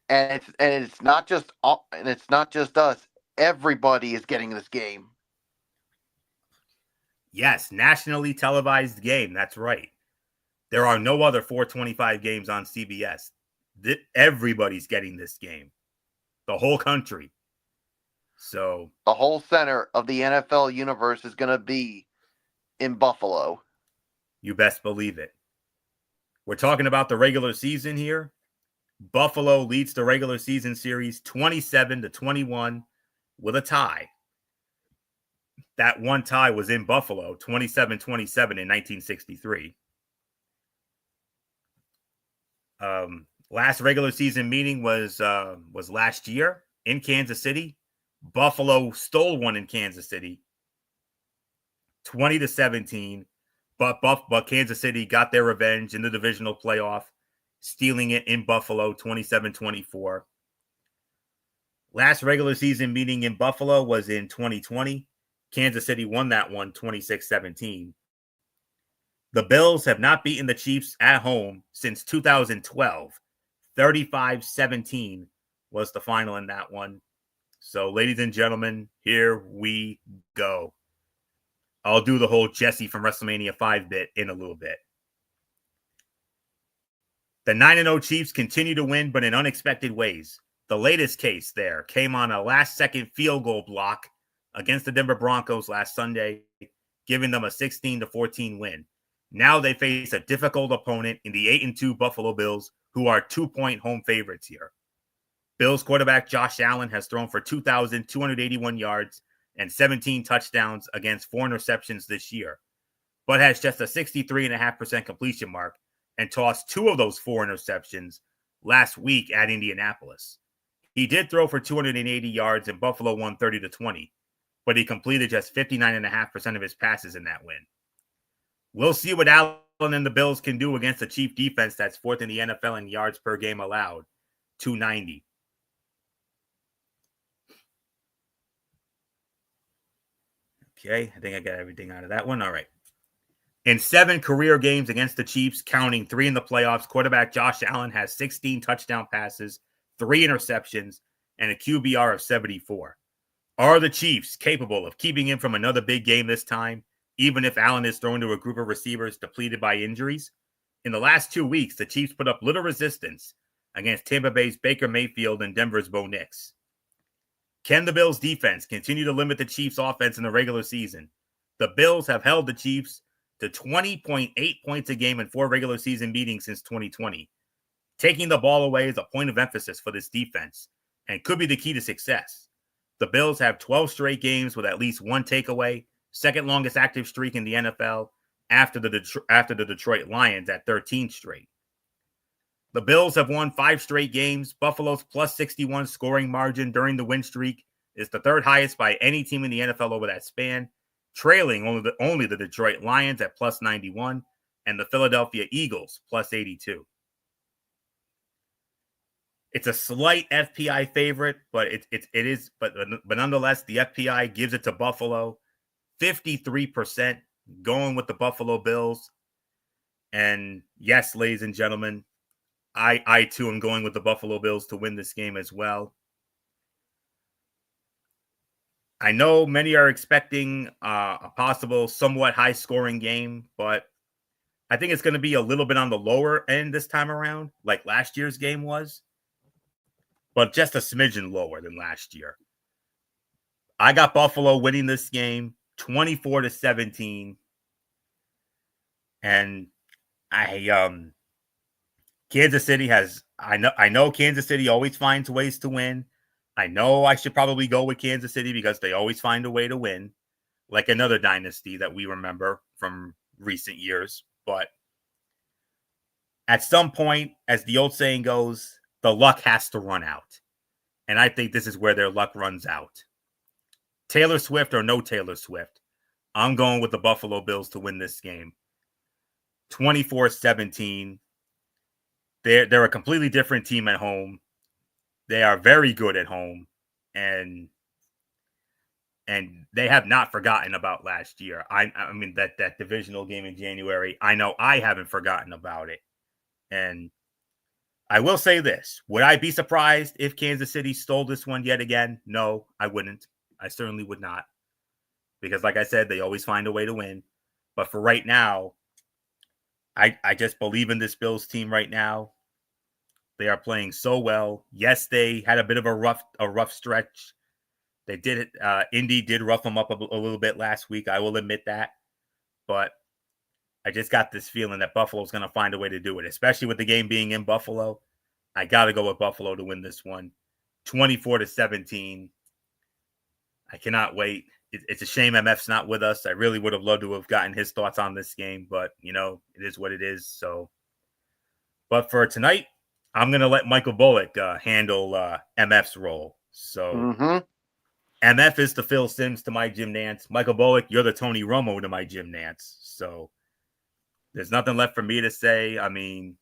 And it's not just us. Everybody is getting this game. Yes, nationally televised game. That's right. There are no other 4:25 games on CBS. Everybody's getting this game. The whole country. So the whole center of the NFL universe is going to be in Buffalo. You best believe it. We're talking about the regular season here. Buffalo leads the regular season series 27-21 with a tie. That one tie was in Buffalo, 27-27 in 1963. Last regular season meeting was last year in Kansas City. Buffalo stole one in Kansas City, 20-17. But Kansas City got their revenge in the divisional playoff, stealing it in Buffalo, 27-24. Last regular season meeting in Buffalo was in 2020. Kansas City won that one, 26-17. The Bills have not beaten the Chiefs at home since 2012. 35-17 was the final in that one. So, ladies and gentlemen, here we go. I'll do the whole Jesse from WrestleMania 5 bit in a little bit. The 9-0 Chiefs continue to win, but in unexpected ways. The latest case there came on a last-second field goal block against the Denver Broncos last Sunday, giving them a 16-14 win. Now they face a difficult opponent in the 8-2 Buffalo Bills, who are 2-point home favorites here. Bills quarterback Josh Allen has thrown for 2,281 yards and 17 touchdowns against 4 interceptions this year, but has just a 63.5% completion mark and tossed 2 of those 4 interceptions last week at Indianapolis. He did throw for 280 yards and Buffalo won 30-20, but he completed just 59.5% of his passes in that win. We'll see what Allen and the Bills can do against a Chief defense that's 4th in the NFL in yards per game allowed, 290. Okay, I think I got everything out of that one. All right. In 7 career games against the Chiefs, counting 3 in the playoffs, quarterback Josh Allen has 16 touchdown passes, 3 interceptions, and a QBR of 74. Are the Chiefs capable of keeping him from another big game this time, even if Allen is thrown to a group of receivers depleted by injuries? In the last 2 weeks, the Chiefs put up little resistance against Tampa Bay's Baker Mayfield and Denver's Bo Nix. Can the Bills' defense continue to limit the Chiefs' offense in the regular season? The Bills have held the Chiefs to 20.8 points a game in 4 regular season meetings since 2020. Taking the ball away is a point of emphasis for this defense and could be the key to success. The Bills have 12 straight games with at least 1 takeaway, second longest active streak in the NFL after the Detroit Lions at 13 straight. The Bills have won 5 straight games. Buffalo's plus 61 scoring margin during the win streak is the 3rd highest by any team in the NFL over that span, trailing only the Detroit Lions at plus 91 and the Philadelphia Eagles plus 82. It's a slight FPI favorite, but it is, but nonetheless, the FPI gives it to Buffalo. 53% going with the Buffalo Bills. And yes, ladies and gentlemen, I too am going with the Buffalo Bills to win this game as well. I know many are expecting a possible somewhat high scoring game, but I think it's going to be a little bit on the lower end this time around, like last year's game was, but just a smidgen lower than last year. I got Buffalo winning this game 24-17. And Kansas City has I know Kansas City always finds ways to win. I know I should probably go with Kansas City because they always find a way to win, like another dynasty that we remember from recent years. But at some point, as the old saying goes, the luck has to run out. And I think this is where their luck runs out. Taylor Swift or no Taylor Swift, I'm going with the Buffalo Bills to win this game. 24-17. They're a completely different team at home. They are very good at home, and they have not forgotten about last year. I mean that divisional game in January. I know I haven't forgotten about it. And I will say this: would I be surprised if Kansas City stole this one yet again? No, I wouldn't. I certainly would not, because like I said, they always find a way to win. But for right now, I just believe in this Bills team right now. They are playing so well. Yes, they had a bit of a rough stretch. They did it. Indy did rough them up a little bit last week. I will admit that. But I just got this feeling that Buffalo's going to find a way to do it, especially with the game being in Buffalo. I got to go with Buffalo to win this one. 24-17. I cannot wait. It's a shame MF's not with us. I really would have loved to have gotten his thoughts on this game, but, it is what it is. So, but for tonight, I'm going to let Michael Bullock handle MF's role. So MF is the Phil Simms to my Jim Nance. Michael Bullock, you're the Tony Romo to my Jim Nance. So there's nothing left for me to say. I mean,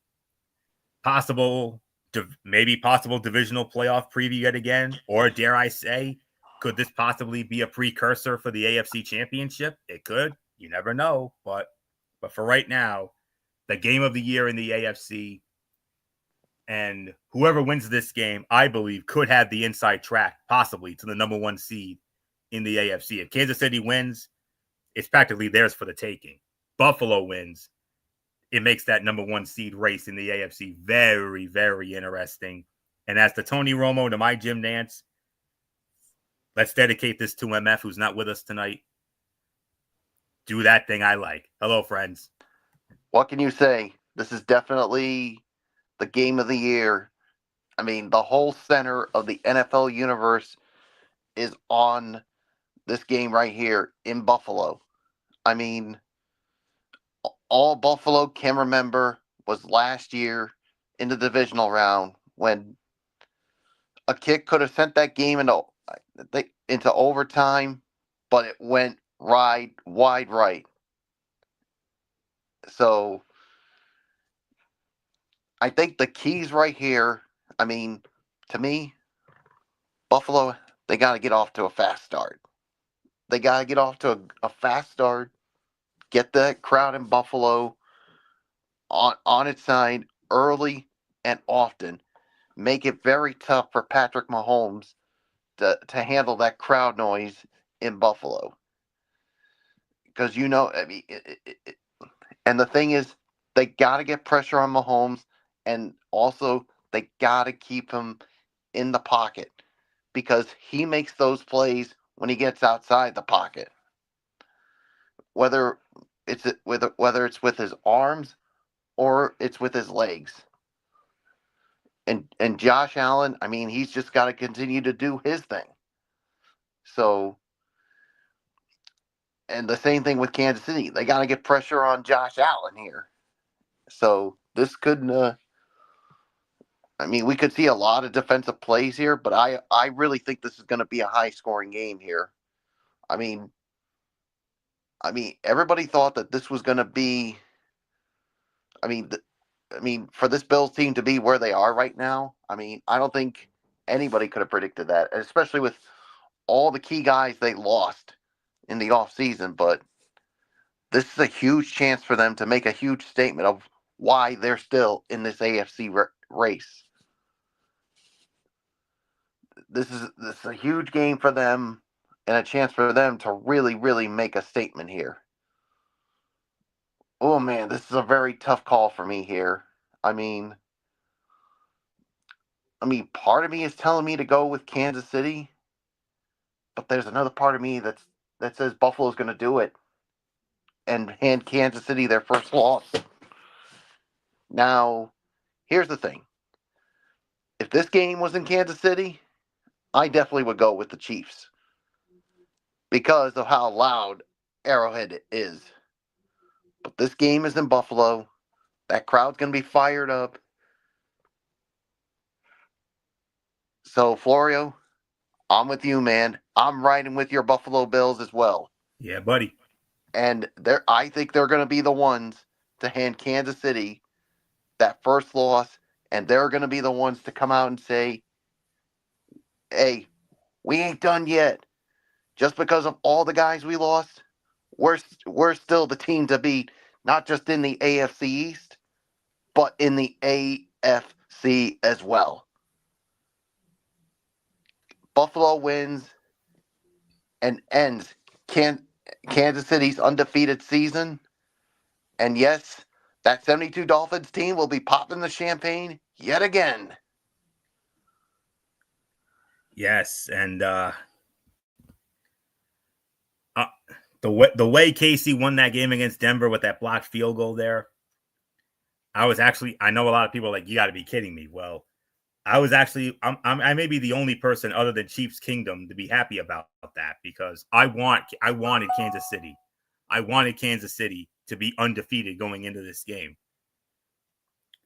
maybe possible divisional playoff preview yet again, or dare I say, could this possibly be a precursor for the AFC Championship? It could. You never know. But for right now, the game of the year in the AFC, and whoever wins this game, I believe, could have the inside track possibly to the number one seed in the AFC. If Kansas City wins, it's practically theirs for the taking. Buffalo wins, it makes that number one seed race in the AFC very, very interesting. And as the Tony Romo to my Jim Nance, let's dedicate this to MF, who's not with us tonight. Do that thing I like. Hello, friends. What can you say? This is definitely the game of the year. I mean, the whole center of the NFL universe is on this game right here in Buffalo. I mean, all Buffalo can remember was last year in the divisional round when a kick could have sent that game into overtime, but it went wide right. So I think the keys right here, I mean, to me, Buffalo, they got to get off to a fast start. They got to get off to a fast start, get the crowd in Buffalo on its side early and often. Make it very tough for Patrick Mahomes to handle that crowd noise in Buffalo. Because, I mean, and the thing is, they got to get pressure on Mahomes, and also they got to keep him in the pocket because he makes those plays when he gets outside the pocket. Whether it's with his arms or it's with his legs. And Josh Allen, I mean, he's just got to continue to do his thing. So, and the same thing with Kansas City. They got to get pressure on Josh Allen here. So this could, I mean, we could see a lot of defensive plays here, but I really think this is going to be a high-scoring game here. I mean, everybody thought that this was going to be. I mean, I mean, for this Bills team to be where they are right now, I mean, I don't think anybody could have predicted that, especially with all the key guys they lost in the offseason. But this is a huge chance for them to make a huge statement of why they're still in this AFC race. This is a huge game for them and a chance for them to really, really make a statement here. Oh man, this is a very tough call for me here. I mean, part of me is telling me to go with Kansas City, but there's another part of me that says Buffalo's going to do it and hand Kansas City their first loss. Now, here's the thing. If this game was in Kansas City, I definitely would go with the Chiefs because of how loud Arrowhead is. But this game is in Buffalo. That crowd's going to be fired up. So, Florio, I'm with you, man. I'm riding with your Buffalo Bills as well. Yeah, buddy. And I think they're going to be the ones to hand Kansas City that first loss, and they're going to be the ones to come out and say, hey, we ain't done yet. Just because of all the guys we lost, we're still the team to beat, not just in the AFC East, but in the AFC as well. Buffalo wins and ends Kansas City's undefeated season. And yes, that 72 Dolphins team will be popping the champagne yet again. Yes, and the way Casey won that game against Denver with that blocked field goal there, I know a lot of people are like, you got to be kidding me. Well, I may be the only person other than Chiefs Kingdom to be happy about that because I wanted Kansas City. I wanted Kansas City to be undefeated going into this game.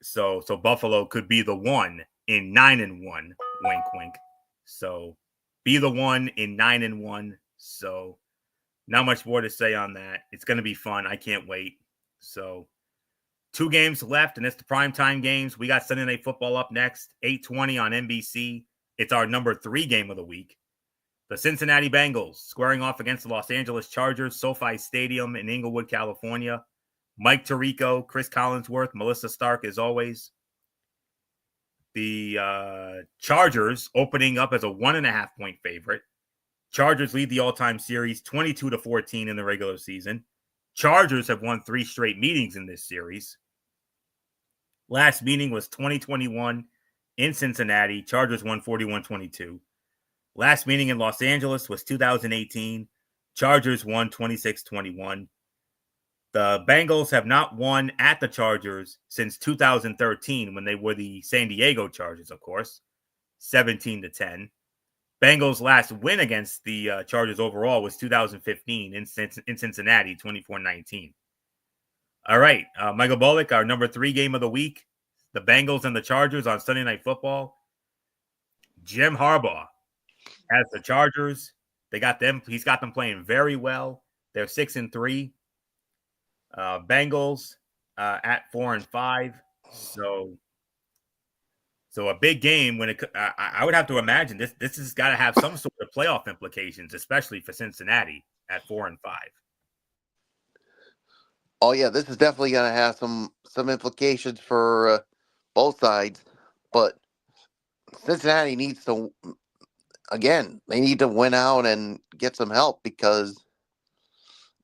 So Buffalo could be the one in 9-1, wink wink. So be the one in 9-1. So not much more to say on that. It's going to be fun. I can't wait. So 2 games left, and it's the primetime games. We got Sunday Night Football up next, 8:20 on NBC. It's our number 3 game of the week. The Cincinnati Bengals squaring off against the Los Angeles Chargers, SoFi Stadium in Inglewood, California. Mike Tirico, Chris Collinsworth, Melissa Stark, as always. The Chargers opening up as a 1.5-point favorite. Chargers lead the all-time series 22-14 in the regular season. Chargers have won 3 straight meetings in this series. Last meeting was 2021 in Cincinnati. Chargers won 41-22. Last meeting in Los Angeles was 2018. Chargers won 26-21. The Bengals have not won at the Chargers since 2013 when they were the San Diego Chargers, of course, 17-10. Bengals' last win against the Chargers overall was 2015 in Cincinnati, 24-19. All right, Michael Bullock, our number 3 game of the week, the Bengals and the Chargers on Sunday Night Football. Jim Harbaugh has the Chargers. He's got them playing very well. They're 6-3. Bengals at 4-5. So a big game when I would have to imagine this has got to have some sort of playoff implications, especially for Cincinnati at 4-5. Oh yeah, this is definitely going to have some implications for both sides, but Cincinnati needs to they need to win out and get some help because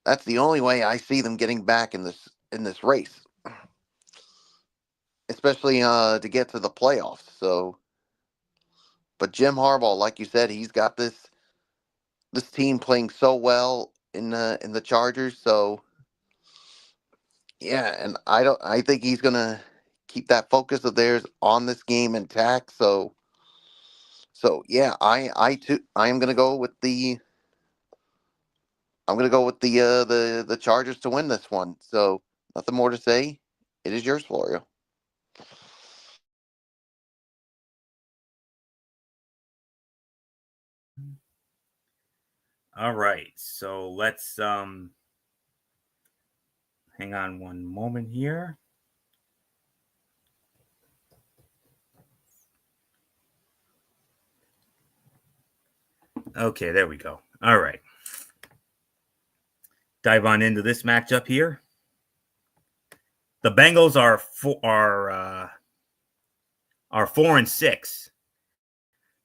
that's the only way I see them getting back in this race, especially to get to the playoffs. So, but Jim Harbaugh, like you said, he's got this team playing so well in the Chargers. So yeah, and I think he's gonna keep that focus of theirs on this game intact. So yeah, I am gonna go with the the Chargers to win this one. So nothing more to say. It is yours, Florio. All right, so let's hang on one moment here. Okay, there we go. All right. Dive on into this matchup here. The Bengals are 4-6.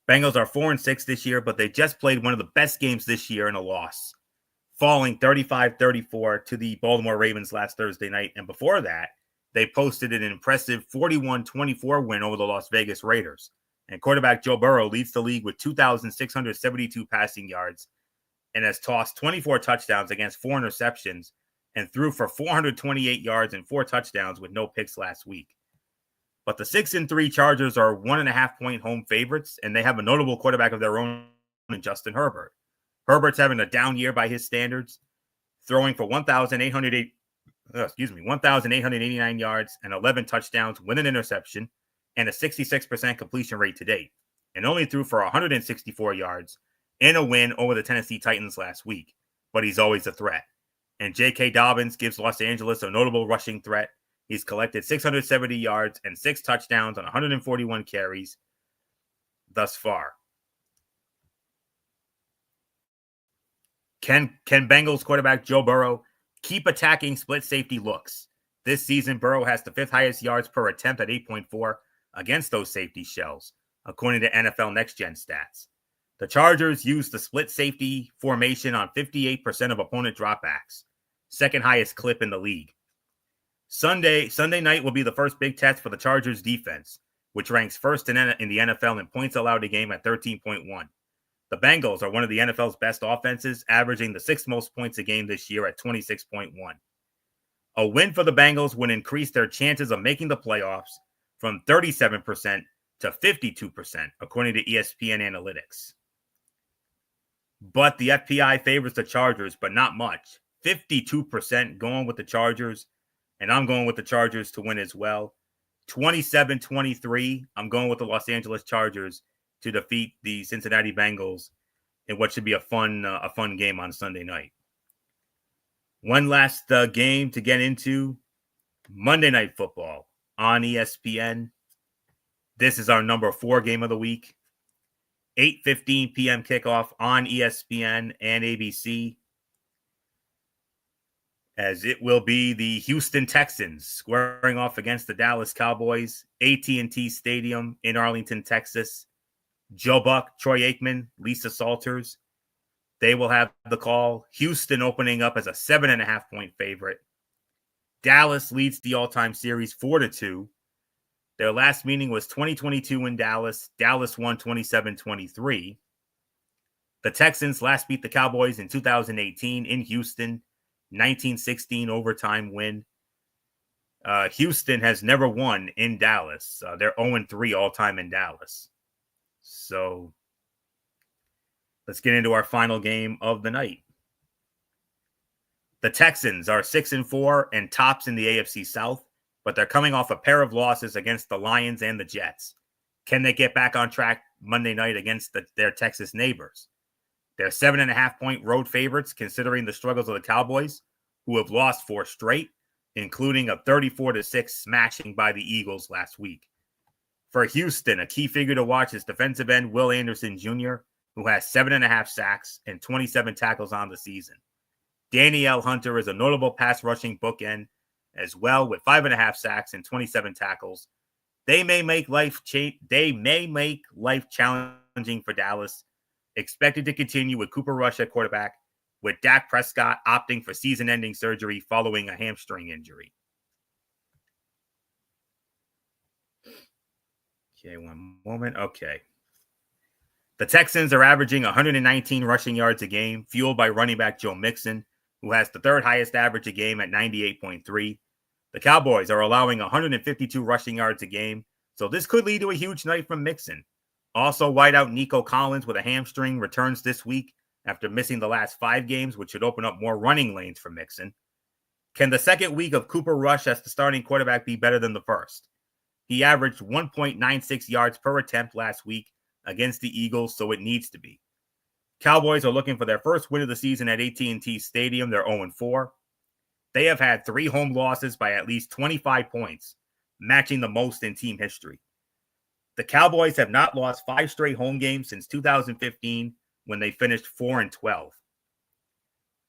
Bengals are 4-6 this year, but they just played one of the best games this year in a loss, falling 35-34 to the Baltimore Ravens last Thursday night. And before that, they posted an impressive 41-24 win over the Las Vegas Raiders. And quarterback Joe Burrow leads the league with 2,672 passing yards and has tossed 24 touchdowns against 4 interceptions and threw for 428 yards and 4 touchdowns with no picks last week. But the 6-3 Chargers are 1.5-point home favorites, and they have a notable quarterback of their own in Justin Herbert. Herbert's having a down year by his standards, throwing for 1,889 yards and 11 touchdowns with an interception and a 66% completion rate to date, and only threw for 164 yards in a win over the Tennessee Titans last week. But he's always a threat. And J.K. Dobbins gives Los Angeles a notable rushing threat. He's collected 670 yards and 6 touchdowns on 141 carries thus far. Can Bengals quarterback Joe Burrow keep attacking split safety looks? This season, Burrow has the 5th highest yards per attempt at 8.4 against those safety shells, according to NFL Next Gen stats. The Chargers use the split safety formation on 58% of opponent dropbacks, second highest clip in the league. Sunday night will be the first big test for the Chargers defense, which ranks first in the NFL in points allowed a game at 13.1. The Bengals are one of the NFL's best offenses, averaging the 6th most points a game this year at 26.1. A win for the Bengals would increase their chances of making the playoffs from 37% to 52%, according to ESPN Analytics. But the FPI favors the Chargers, but not much. 52% going with the Chargers, and I'm going with the Chargers to win as well. 27-23, I'm going with the Los Angeles Chargers to defeat the Cincinnati Bengals in what should be a fun game on Sunday night. One last game to get into, Monday Night Football on ESPN. This is our number 4 game of the week. 8:15 p.m. kickoff on ESPN and ABC, as it will be the Houston Texans squaring off against the Dallas Cowboys, AT&T Stadium in Arlington, Texas. Joe Buck, Troy Aikman, Lisa Salters, they will have the call. Houston opening up as a 7.5-point favorite. Dallas leads the all-time series 4-2. Their last meeting was 2022 in Dallas. Dallas won 27-23. The Texans last beat the Cowboys in 2018 in Houston, 1916 overtime win. Houston has never won in Dallas. They're 0-3 all-time in Dallas. So let's get into our final game of the night. The Texans are 6-4 and tops in the AFC South, but they're coming off a pair of losses against the Lions and the Jets. Can they get back on track Monday night against their Texas neighbors? They're 7.5-point road favorites, considering the struggles of the Cowboys, who have lost 4 straight, including a 34-6 smashing by the Eagles last week. For Houston, a key figure to watch is defensive end Will Anderson Jr., who has 7.5 sacks and 27 tackles on the season. Danielle Hunter is a notable pass rushing bookend as well, with 5.5 sacks and 27 tackles. They may make life challenging for Dallas. Expected to continue with Cooper Rush at quarterback, with Dak Prescott opting for season-ending surgery following a hamstring injury. Okay, one moment. Okay. The Texans are averaging 119 rushing yards a game, fueled by running back Joe Mixon, who has the 3rd highest average a game at 98.3. The Cowboys are allowing 152 rushing yards a game, so this could lead to a huge night from Mixon. Also, wideout Nico Collins with a hamstring returns this week after missing the last 5 games, which should open up more running lanes for Mixon. Can the second week of Cooper Rush as the starting quarterback be better than the first? He averaged 1.96 yards per attempt last week against the Eagles, so it needs to be. Cowboys are looking for their first win of the season at AT&T Stadium. They're 0-4. They have had 3 home losses by at least 25 points, matching the most in team history. The Cowboys have not lost 5 straight home games since 2015, when they finished 4-12.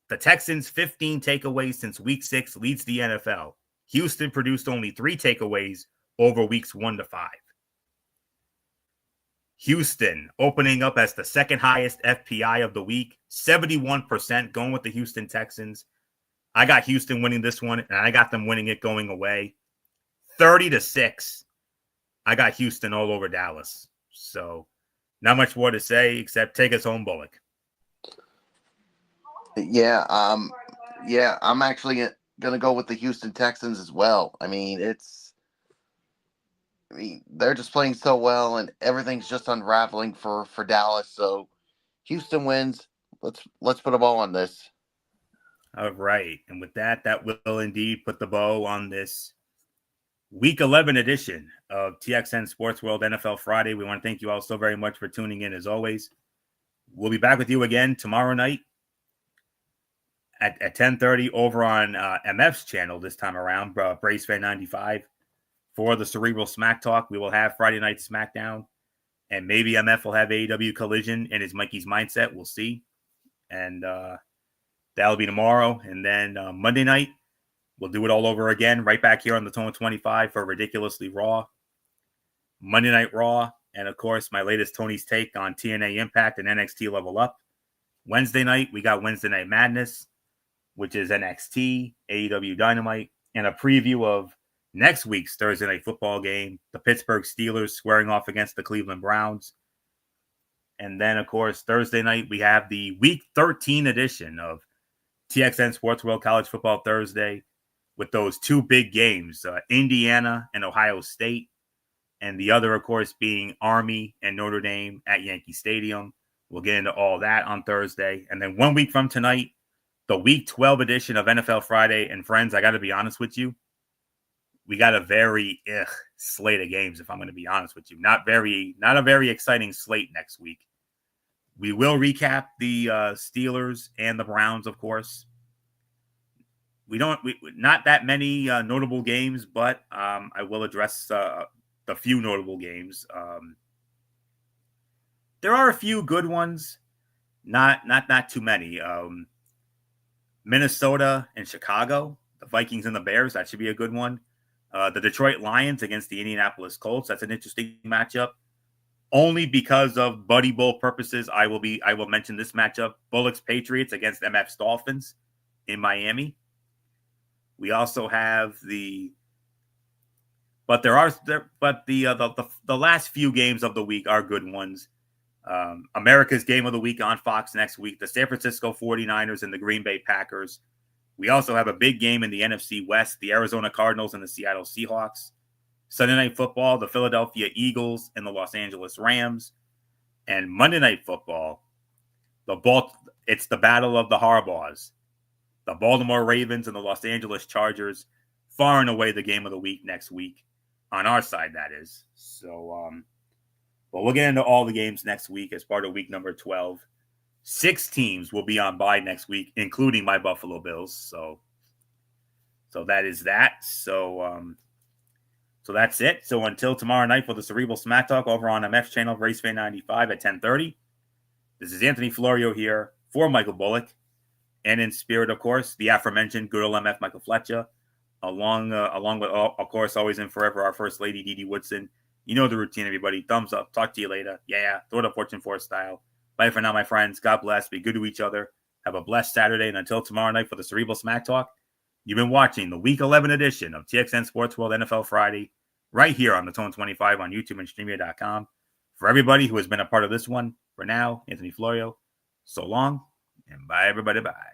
The Texans' 15 takeaways since week 6 leads the NFL. Houston produced only 3 takeaways over weeks 1 to 5. Houston opening up as the second highest FPI of the week, 71% going with the Houston Texans. I got Houston winning this one, and I got them winning it going away. 30-6. I got Houston all over Dallas. So not much more to say except take us home, Bullock. Yeah, I'm actually gonna go with the Houston Texans as well. I mean, they're just playing so well, and everything's just unraveling for Dallas. So Houston wins. Let's put a ball on this. All right, and with that will indeed put the bow on this Week 11 edition of TXN Sports World NFL Friday. We want to thank you all so very much for tuning in as always. We'll be back with you again tomorrow night at 10:30 over on MF's channel this time around, Brace Fan 95. For the Cerebral Smack Talk, we will have Friday Night SmackDown, and maybe MF will have AEW Collision in his Mikey's Mindset. We'll see. And that'll be tomorrow. And then Monday night, we'll do it all over again, right back here on the Tone 25 for Ridiculously Raw, Monday Night Raw, and of course, my latest Tony's take on TNA Impact and NXT Level Up. Wednesday night, we got Wednesday Night Madness, which is NXT, AEW Dynamite, and a preview of next week's Thursday Night Football game, the Pittsburgh Steelers squaring off against the Cleveland Browns. And then, of course, Thursday night, we have the Week 13 edition of TXN Sports World College Football Thursday, with those 2 big games, Indiana and Ohio State, and the other, of course, being Army and Notre Dame at Yankee Stadium. We'll get into all that on Thursday. And then 1 week from tonight, the Week 12 edition of NFL Friday. And friends, I got to be honest with you, we got a very slate of games, if I'm going to be honest with you. Not a very exciting slate next week. We will recap the Steelers and the Browns, of course. Not that many notable games, but I will address the few notable games. There are a few good ones, not too many. Minnesota and Chicago, the Vikings and the Bears, that should be a good one. The Detroit Lions against the Indianapolis Colts, that's an interesting matchup. Only because of Buddy Bowl purposes, I will mention this matchup: Bullock's Patriots against MF's Dolphins in Miami. We also have the last few games of the week are good ones. America's Game of the Week on Fox next week, the San Francisco 49ers and the Green Bay Packers. We also have a big game in the NFC West, the Arizona Cardinals and the Seattle Seahawks. Sunday Night Football, the Philadelphia Eagles and the Los Angeles Rams. And Monday Night Football, it's the battle of the Harbaughs. The Baltimore Ravens and the Los Angeles Chargers, far and away the game of the week next week. On our side, that is. So, but we'll get into all the games next week as part of week number 12. 6 teams will be on bye next week, including my Buffalo Bills. So that is that. So that's it. So until tomorrow night for the Cerebral Smack Talk over on MF channel, Race Fan 95 at 10:30. This is Anthony Florio here for Michael Bullock. And in spirit, of course, the aforementioned good old MF Michael Fletcher, along with, of course, always and forever, our First Lady, Dee Woodson. You know the routine, everybody. Thumbs up. Talk to you later. Yeah. Throw it up Fortune 4 style. Bye for now, my friends. God bless. Be good to each other. Have a blessed Saturday. And until tomorrow night for the Cerebral Smack Talk, you've been watching the Week 11 edition of TXN Sports World NFL Friday right here on the Tone 25 on YouTube and StreamYard.com. For everybody who has been a part of this one, for now, Anthony Florio, so long, and bye, everybody. Bye.